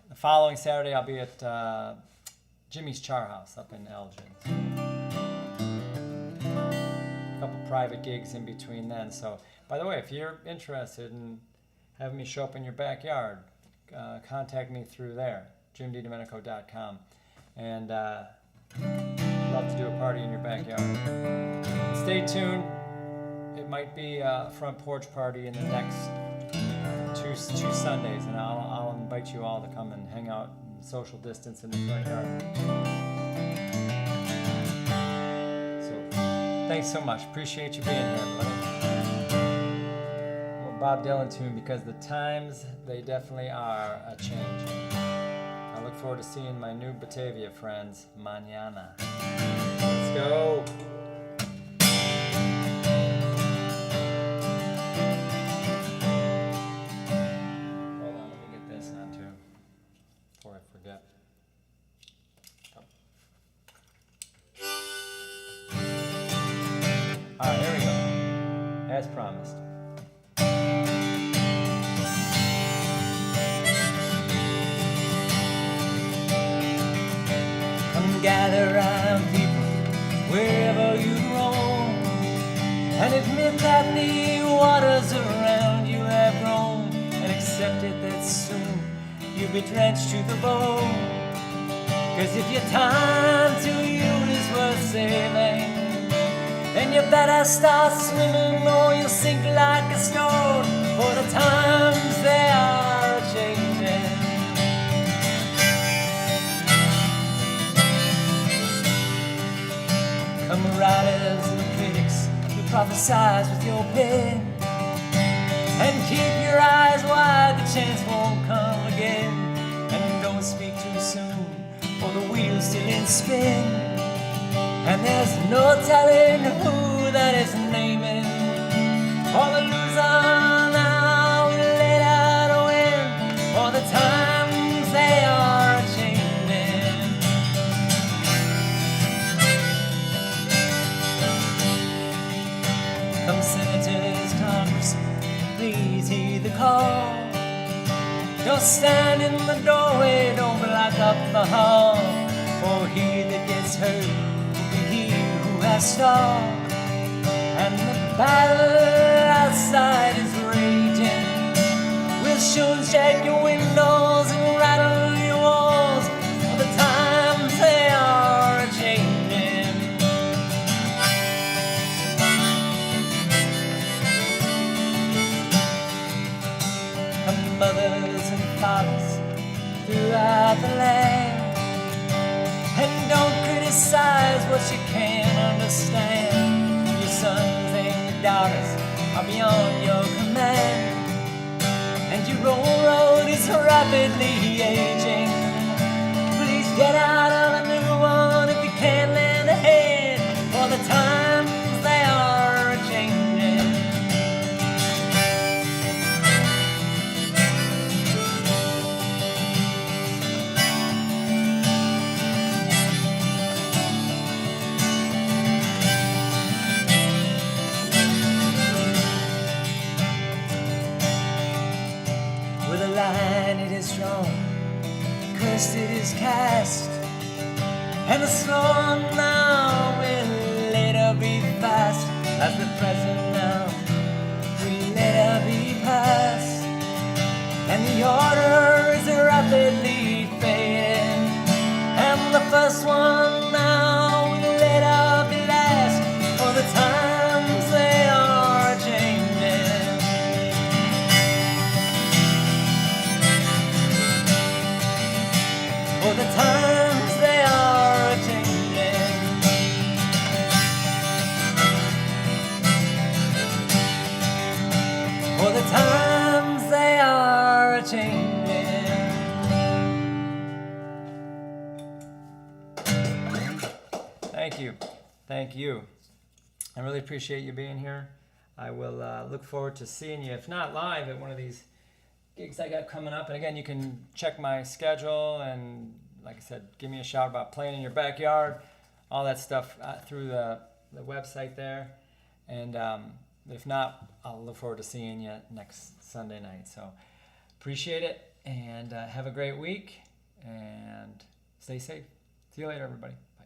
the following Saturday, I'll be at Jimmy's Char House up in Elgin. A couple private gigs in between then. So, by the way, if you're interested in having me show up in your backyard, contact me through there, jimddomenico.com. And love to do a party in your backyard. Stay tuned. It might be a front porch party in the next two Sundays, and I'll invite you all to come and hang out and social distance in the front yard. So thanks so much. Appreciate you being here, everybody. Well, Bob Dylan tune, because the times, they definitely are a changing. I look forward to seeing my new Batavia friends mañana. Let's go. Hold on, let me get this on too before I forget. All right, here we go. As promised. Gather round, people, wherever you roam, and admit that the waters around you have grown, and accept it that soon you'll be drenched to the bone. 'Cause if your time to you is worth saving, then you better start swimming or you'll sink like a stone, for the times they are changing. Come writers and critics who prophesize with your pen, and keep your eyes wide, the chance won't come again. And don't speak too soon, for the wheel's still in spin, and there's no telling who that is naming. For the loser now will let out a win, for the times they are changing. Come senators, congressmen, please heed the call. Don't stand in the doorway, don't block up the hall, for he that gets hurt will be he who has stalled. And the battle outside is raging, we'll soon shake your windows and rattle your walls, for the times they are changing. Mothers and fathers throughout the land, and don't criticize what you can't understand. Your sons and your daughters are beyond your command, and your old road is rapidly aging. Please get out on a new one if you can't lend a hand, for the times they are changing. It is strong, cursed it is cast, and the storm now will later be fast, as the present now will later be past, and the order is rapidly fading, and the first one now will later changing. Thank you. Thank you. I really appreciate you being here. I will look forward to seeing you, if not live, at one of these gigs I got coming up. And again, you can check my schedule and, like I said, give me a shout about playing in your backyard, all that stuff through the website there. And if not, I'll look forward to seeing you next Sunday night. So appreciate it, and have a great week, and stay safe. See you later, everybody. Bye.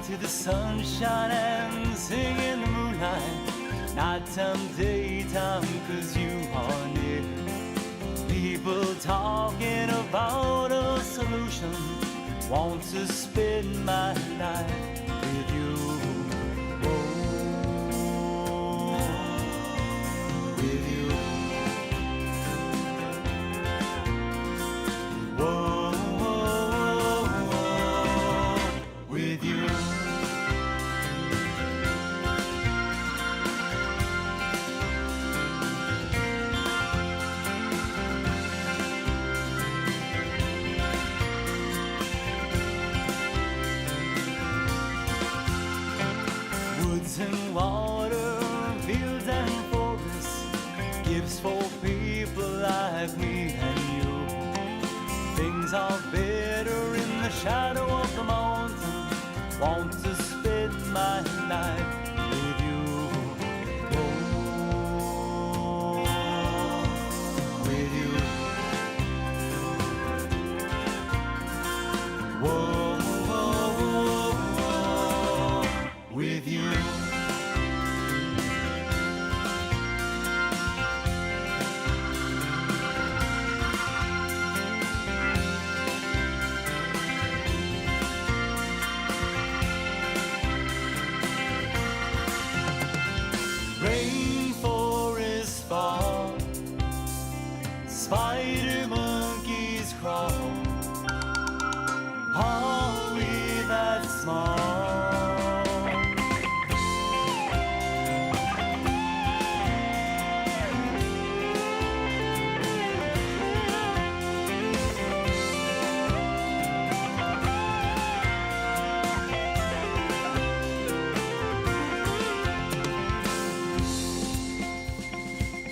To the sunshine and sing in the moonlight, nighttime, daytime, 'cause you are near. People talking about a solution, want to spend my life with you. Oh, with you. Oh, with you. And water, fields and forests, gifts for people like me and you. Things are better in the shadow of the mountain, want to spend my life with you. Oh, with you. Whoa, with you. Rainforest fall, spider monkeys crawl.